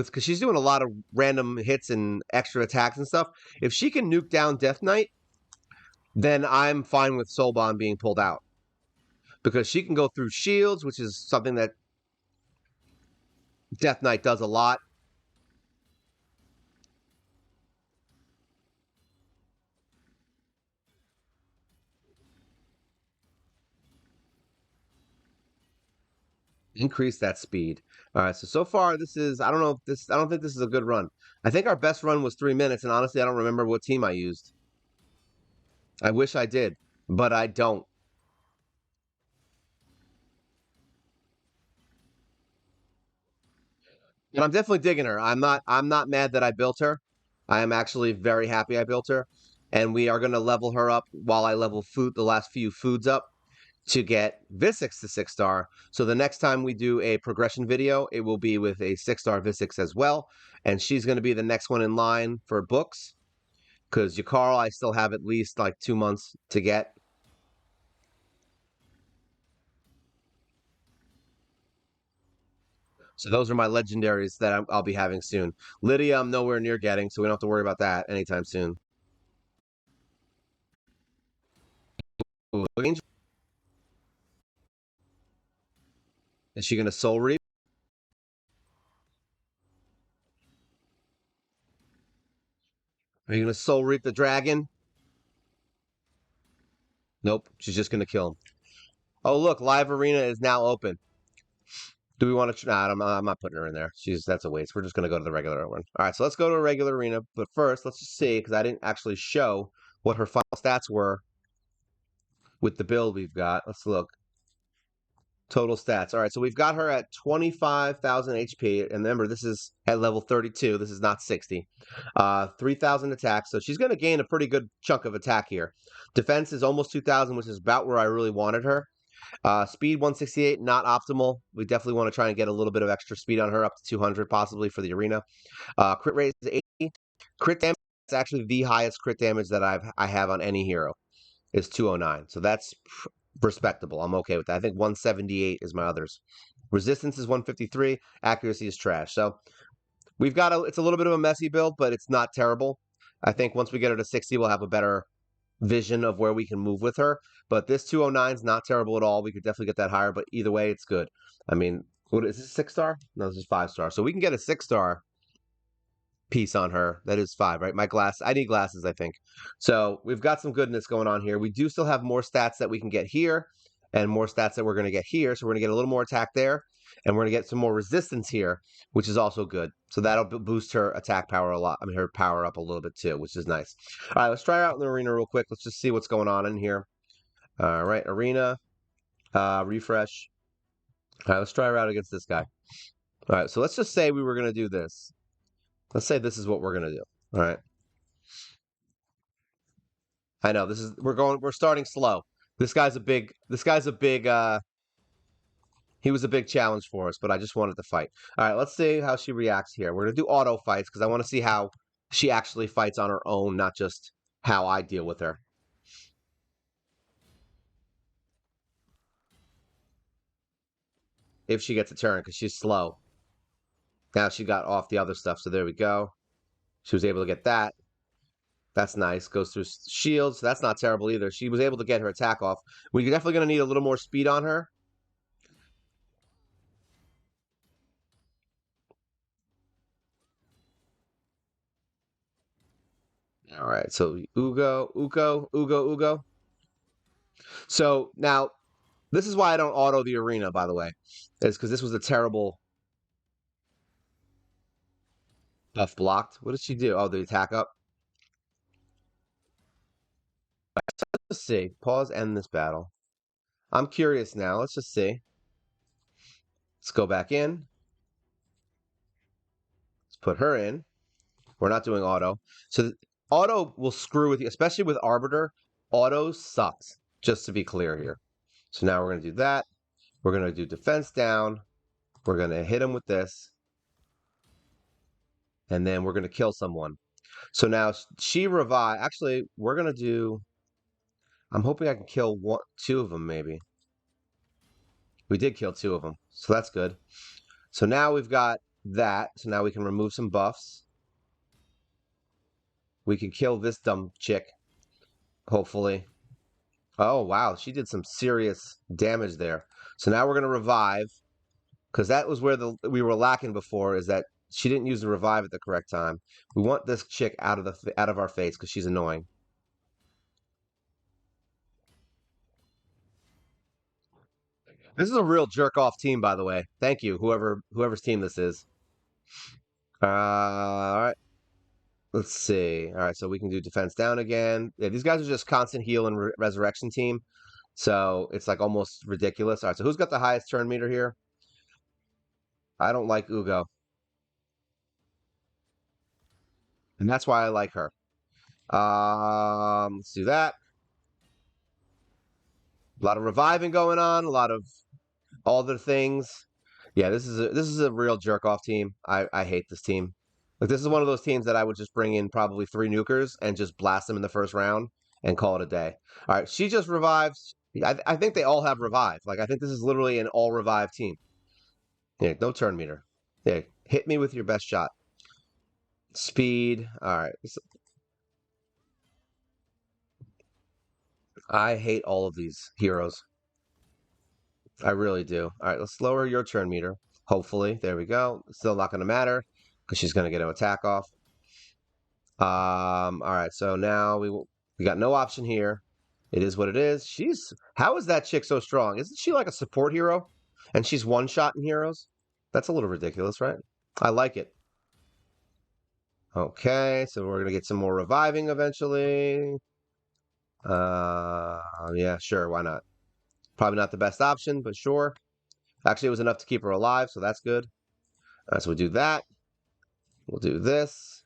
because she's doing a lot of random hits and extra attacks and stuff. If she can nuke down Death Knight, then I'm fine with Soulbond being pulled out, because she can go through shields, which is something that Death Knight does a lot. Increase that speed. All right, so far this is I don't know if this I don't think this is a good run. I think our best run was 3 minutes, and honestly, I don't remember what team I used. I wish I did, but I don't. And I'm definitely digging her. I'm not mad that I built her. I am actually very happy I built her. And we are gonna level her up while I level the last few foods up to get Visix to 6-star. So the next time we do a progression video, it will be with a 6-star Visix as well. And she's going to be the next one in line for books. Because Yakarl, I still have at least like 2 months to get. So those are my legendaries that I'll be having soon. Lydia, I'm nowhere near getting, so we don't have to worry about that anytime soon. Ooh, Angel, is she going to soul reap? Are you going to soul reap the dragon? Nope, she's just going to kill him. Oh, look, live arena is now open. Do we want to? Nah, I'm not putting her in there. That's a waste. We're just gonna go to the regular one. All right, so let's go to a regular arena. But first, let's just see, because I didn't actually show what her final stats were with the build we've got. Let's look. Total stats. All right, so we've got her at 25,000 HP, and remember, this is at level 32. This is not 60. 3,000 attack, so she's going to gain a pretty good chunk of attack here. Defense is almost 2,000, which is about where I really wanted her. Speed 168, not optimal. We definitely want to try and get a little bit of extra speed on her, up to 200 possibly for the arena. Crit rate is 80. Crit damage is actually the highest crit damage that I have on any hero is 209. So that's respectable. I'm okay with that. I think 178 is my others. Resistance is 153. Accuracy is trash. So it's a little bit of a messy build, but it's not terrible. I think once we get her to 60, we'll have a better vision of where we can move with her. But this 209 is not terrible at all. We could definitely get that higher, but either way, it's good. I mean, what is this, 6-star? No, this is 5-star. So we can get a 6-star piece on her. That is 5, right? I need glasses, I think. So we've got some goodness going on here. We do still have more stats that we can get here and more stats that we're going to get here. So we're going to get a little more attack there, and we're going to get some more resistance here, which is also good. So that'll boost her attack power a lot. I mean, her power up a little bit too, which is nice. All right, let's try her out in the arena real quick. Let's just see what's going on in here. All right, arena, refresh. All right, let's try her out against this guy. All right, so let's just say we were going to do this. Let's say this is what we're going to do. All right. I know we're starting slow. This guy's a big he was a big challenge for us, but I just wanted to fight. All right, let's see how she reacts here. We're going to do auto fights because I want to see how she actually fights on her own, not just how I deal with her. If she gets a turn because she's slow. Now she got off the other stuff, so there we go. She was able to get that. That's nice. Goes through shields. That's not terrible either. She was able to get her attack off. We're definitely going to need a little more speed on her. All right, so Ugo. So now, this is why I don't auto the arena, by the way, is because this was a terrible buff blocked. What did she do? Oh, the attack up. Let's see. Pause, end this battle. I'm curious now. Let's just see. Let's go back in. Let's put her in. We're not doing auto. So auto will screw with you, especially with Arbiter. Auto sucks, just to be clear here. So now we're going to do that. We're going to do defense down. We're going to hit him with this. And then we're going to kill someone. So now she revive. Actually, we're going to do... I'm hoping I can kill two of them, maybe. We did kill two of them, so that's good. So now we've got that. So now we can remove some buffs. We can kill this dumb chick, hopefully. Oh, wow. She did some serious damage there. So now we're going to revive, because that was where we were lacking before, is that she didn't use the revive at the correct time. We want this chick out of our face because she's annoying. This is a real jerk-off team, by the way. Thank you, whoever's team this is. All right. Let's see. All right, so we can do defense down again. Yeah, these guys are just constant heal and resurrection team. So it's like almost ridiculous. All right, so who's got the highest turn meter here? I don't like Ugo. And that's why I like her. Let's do that. A lot of reviving going on, a lot of all the things. Yeah, this is a real jerk off team. I hate this team. Like, this is one of those teams that I would just bring in probably 3 nukers and just blast them in the first round and call it a day. All right, she just revives. I think they all have revive. Like, I think this is literally an all revive team. Yeah, no turn meter. Yeah, hit me with your best shot. Speed. All right. I hate all of these heroes. I really do. All right, let's lower your turn meter. Hopefully. There we go. Still not going to matter because she's going to get an attack off. All right, so now we got no option here. It is what it is. How is that chick so strong? Isn't she like a support hero? And she's one shot in heroes? That's a little ridiculous, right? I like it. Okay, so we're gonna get some more reviving eventually. Yeah, sure, why not? Probably not the best option, but sure. Actually, it was enough to keep her alive, so that's good. So we'll do that. We'll do this.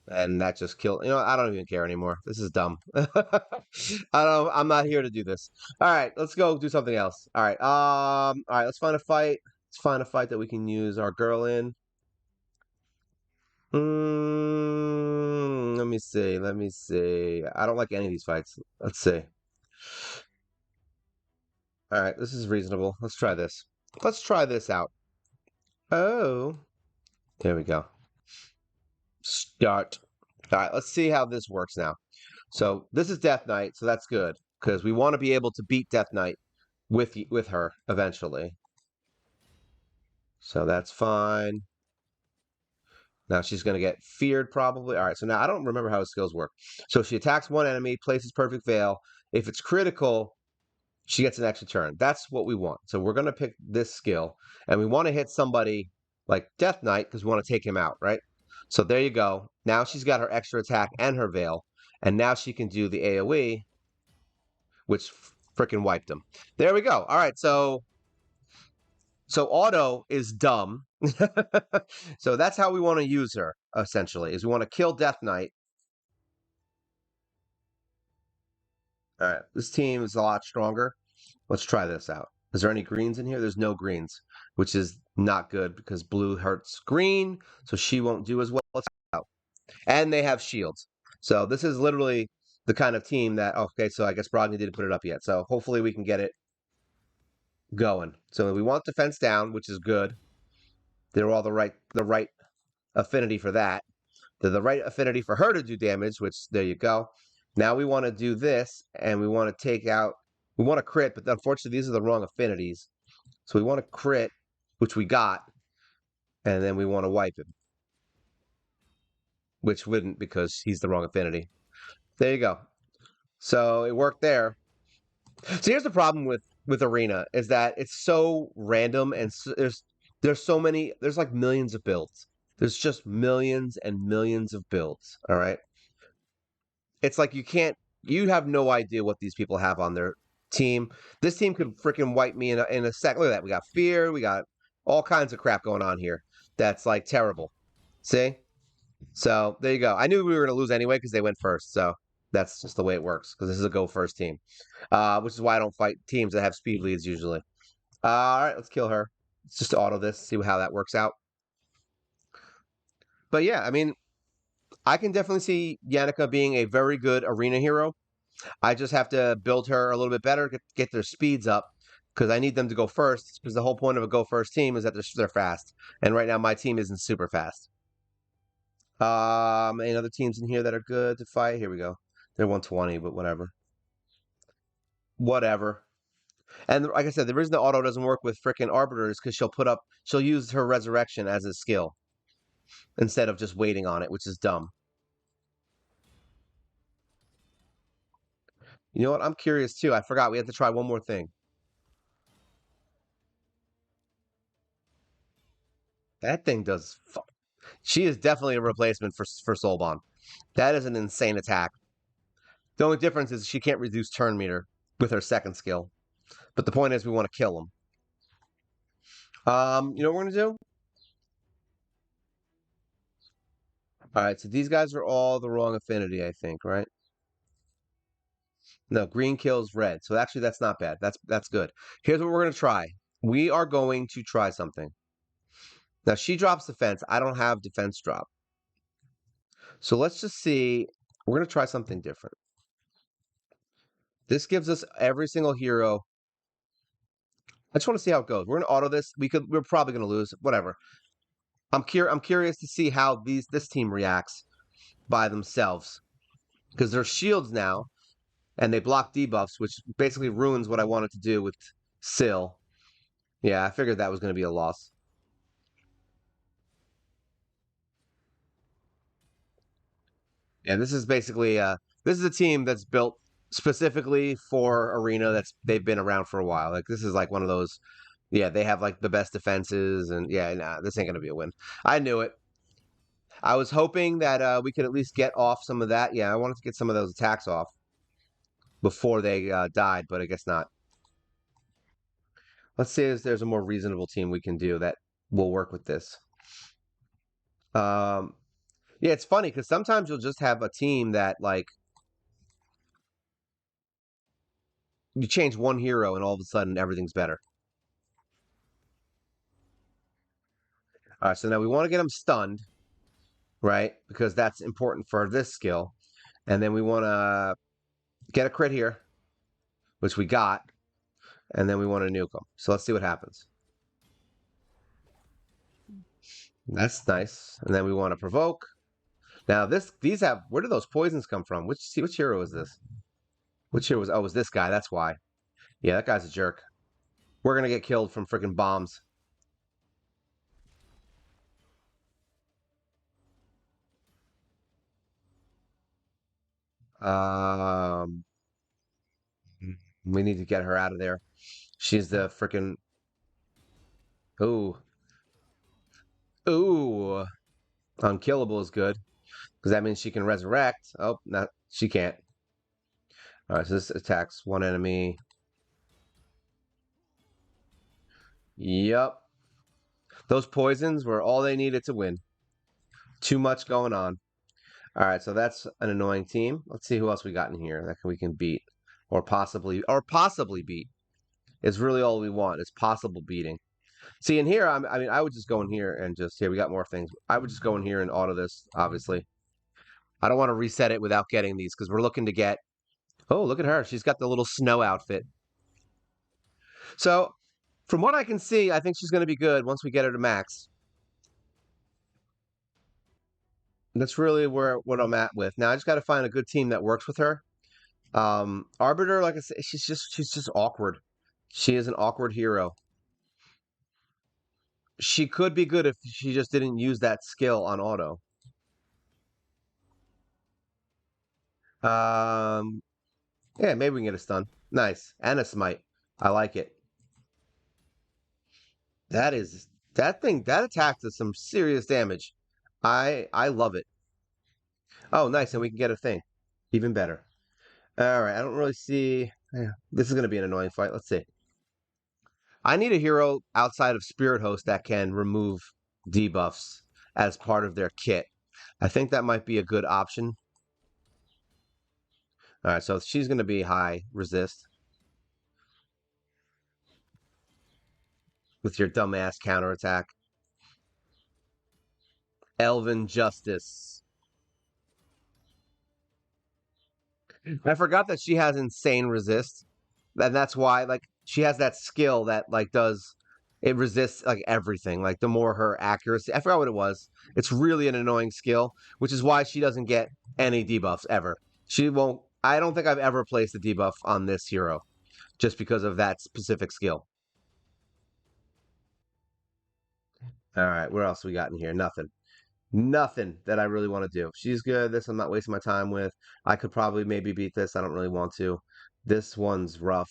And that just killed. I don't even care anymore. This is dumb. I'm not here to do this. All right, let's go do something else. All right. All right, let's find a fight. Let's find a fight that we can use our girl in. Let me see. Let me see. I don't like any of these fights. Let's see. All right, this is reasonable. Let's try this. Let's try this out. Oh, there we go. Start. All right, let's see how this works now. So this is Death Knight, so that's good because we want to be able to beat Death Knight with her eventually. So that's fine. Now she's going to get feared probably. All right, so now I don't remember how his skills work. So she attacks one enemy, places perfect veil. If it's critical, she gets an extra turn. That's what we want. So we're going to pick this skill, and we want to hit somebody like Death Knight because we want to take him out, right? So there you go. Now she's got her extra attack and her veil, and now she can do the AoE, which Freaking wiped him. There we go. All right, so auto is dumb. So that's how we want to use her, essentially, is we want to kill Death Knight. All right, this team is a lot stronger. Let's try this out. Is there any greens in here? There's no greens, which is not good because blue hurts green, so she won't do as well. Let's try it out. And they have shields. So this is literally the kind of team that, okay, so I guess Brogni didn't put it up yet. So hopefully we can get it going. So we want defense down, which is good. They're all the right affinity for that. They're the right affinity for her to do damage, which there you go. Now we want to do this, and we want to take out, we want to crit, but unfortunately these are the wrong affinities. So we want to crit, which we got, and then we want to wipe him, which wouldn't because he's the wrong affinity. There you go. So it worked there. So here's the problem with Arena is that it's so random, and there's so many, there's like millions of builds. There's just millions and millions of builds. All right. It's like you have no idea what these people have on their team. This team could freaking wipe me in a sec. Look at that. We got fear. We got all kinds of crap going on here. That's like terrible. See? So there you go. I knew we were going to lose anyway because they went first. So that's just the way it works because this is a go first team, which is why I don't fight teams that have speed leads usually. All right, let's kill her. Let's just auto this, see how that works out. But yeah, I mean, I can definitely see Yannica being a very good arena hero. I just have to build her a little bit better, get their speeds up, because I need them to go first. Because the whole point of a go first team is that they're fast, and right now my team isn't super fast. Any other teams in here that are good to fight? Here we go. They're 120, but whatever. Whatever. And like I said, the reason the auto doesn't work with frickin' arbiters because she'll use her resurrection as a skill instead of just waiting on it, which is dumb. You know what? I'm curious too. I forgot we have to try one more thing. That thing does. She is definitely a replacement for Soulbond. That is an insane attack. The only difference is she can't reduce turn meter with her second skill. But the point is, we want to kill him. You know what we're gonna do? All right, so these guys are all the wrong affinity, I think, right? No, green kills red. So actually, that's not bad. That's good. Here's what we're gonna try. We are going to try something. Now she drops defense. I don't have defense drop. So let's just see. We're gonna try something different. This gives us every single hero. I just want to see how it goes. We're gonna auto this. We're probably gonna lose. Whatever. I'm curious to see how this team reacts by themselves because they're shields now, and they block debuffs, which basically ruins what I wanted to do with Syl. Yeah, I figured that was going to be a loss. Yeah, this is basically this is a team that's built specifically for Arena. They've been around for a while. Like this is like one of those. Yeah, they have like the best defenses, and yeah, nah, this ain't gonna be a win. I knew it. I was hoping that we could at least get off some of that. Yeah, I wanted to get some of those attacks off before they died, but I guess not. Let's see if there's a more reasonable team we can do that will work with this. Yeah, it's funny because sometimes you'll just have a team that like you change one hero and all of a sudden everything's better. All right, so now we want to get them stunned, right? Because that's important for this skill. And then we want to get a crit here, which we got. And then we want to nuke them. So let's see what happens. That's nice. And then we want to provoke. Now these have, where do those poisons come from? Which hero is this? Which hero was, oh, it was this guy. That's why. Yeah, that guy's a jerk. We're going to get killed from freaking bombs. Um, we need to get her out of there. She's the freaking. Ooh. Ooh. Unkillable is good. Because that means she can resurrect. Oh, not she can't. All right, so this attacks one enemy. Yep. Those poisons were all they needed to win. Too much going on. All right, so that's an annoying team. Let's see who else we got in here that we can beat, or possibly beat. Is really all we want. Is possible beating. See, in here, I mean, I would just go in here and just here. We got more things. I would just go in here and auto this. Obviously, I don't want to reset it without getting these because we're looking to get. Oh, look at her! She's got the little snow outfit. So, from what I can see, I think she's going to be good once we get her to max. That's really where what I'm at with. Now I just got to find a good team that works with her. Arbiter, like I said, she's just awkward. She is an awkward hero. She could be good if she just didn't use that skill on auto. Um, yeah, maybe we can get a stun. Nice. And a smite. I like it. That attack does some serious damage. I love it. Oh, nice, and we can get a thing. Even better. All right, I don't really see. Yeah, this is going to be an annoying fight. Let's see. I need a hero outside of Spirit Host that can remove debuffs as part of their kit. I think that might be a good option. All right, so she's going to be high resist with your dumbass counterattack. Elven Justice. I forgot that she has insane resist. And that's why, like, she has that skill that, like, does it resists, like, everything. Like, the more her accuracy, I forgot what it was. It's really an annoying skill, which is why she doesn't get any debuffs ever. She won't, I don't think I've ever placed a debuff on this hero just because of that specific skill. All right, what else we got in here? Nothing. Nothing that I really want to do. She's good. This I'm not wasting my time with. I could probably maybe beat this. I don't really want to. This one's rough.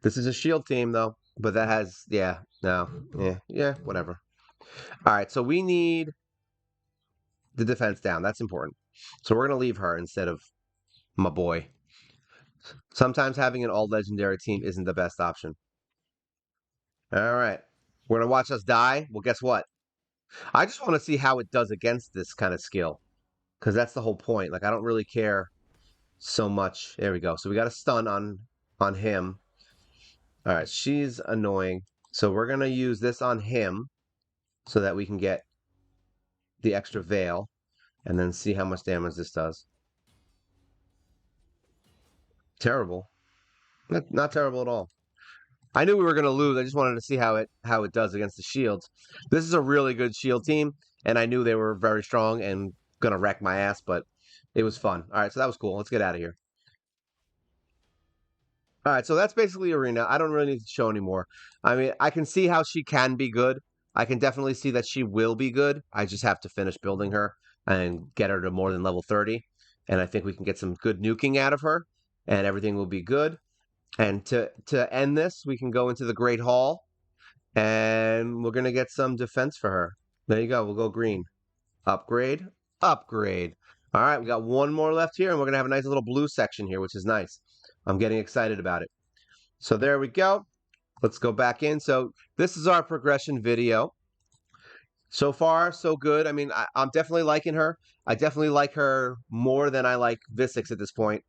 This is a shield team though, but that has yeah, no. Yeah, whatever. All right, so we need the defense down. That's important. So we're going to leave her instead of my boy. Sometimes having an all legendary team isn't the best option. All right. We're going to watch us die. Well, guess what? I just want to see how it does against this kind of skill because that's the whole point. Like I don't really care so much. There we go. So we got a stun on him. All right, she's annoying. So we're going to use this on him so that we can get the extra veil and then see how much damage this does. Terrible. Not terrible at all. I knew we were going to lose. I just wanted to see how it does against the shields. This is a really good shield team, and I knew they were very strong and going to wreck my ass, but it was fun. All right, so that was cool. Let's get out of here. All right, so that's basically Arena. I don't really need to show anymore. I mean, I can see how she can be good. I can definitely see that she will be good. I just have to finish building her and get her to more than level 30. And I think we can get some good nuking out of her, and everything will be good. And to end this, we can go into the Great Hall, and we're gonna get some defense for her. There you go. We'll go green. Upgrade. Upgrade. All right, we got one more left here, and we're gonna have a nice little blue section here, which is nice. I'm getting excited about it. So there we go. Let's go back in. So this is our progression video. So far, so good. I mean, I'm definitely liking her. I definitely like her more than I like Visix at this point.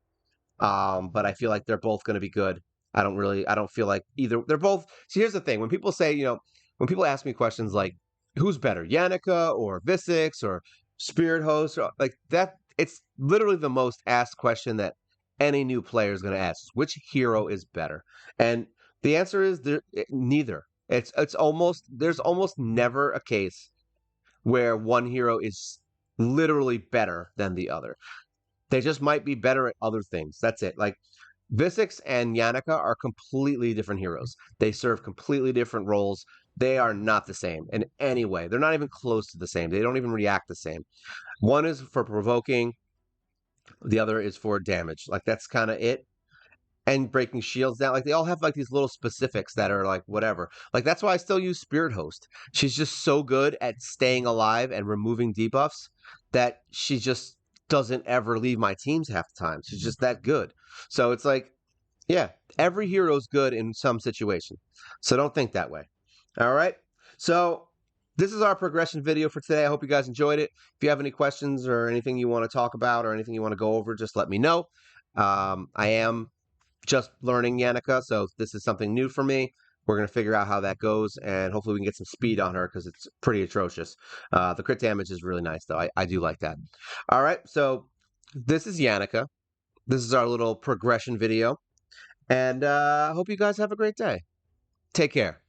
But I feel like they're both going to be good. I don't feel like either. They're both. See, here's the thing. When people say, when people ask me questions like, who's better, Yannica or Visix or Spirit Host, or, like that, it's literally the most asked question that any new player is going to ask. Which hero is better? And the answer is neither. It's almost, there's almost never a case where one hero is literally better than the other. They just might be better at other things. That's it. Like Visix and Yannica are completely different heroes. They serve completely different roles. They are not the same in any way. They're not even close to the same. They don't even react the same. One is for provoking, the other is for damage. Like that's kind of it. And breaking shields down. Like they all have like these little specifics that are like whatever. Like that's why I still use Spirit Host. She's just so good at staying alive and removing debuffs that she just doesn't ever leave my teams half the time. She's just that good. So it's like Yeah, every hero's good in some situation. So don't think that way. All right. So this is our progression video for today. I hope you guys enjoyed it. If you have any questions or anything you want to talk about or anything you want to go over, just let me know. I am just learning Yannica, so this is something new for me. We're going to figure out how that goes, and hopefully we can get some speed on her because it's pretty atrocious. The crit damage is really nice, though. I do like that. All right, so this is Yannica. This is our little progression video. And I hope you guys have a great day. Take care.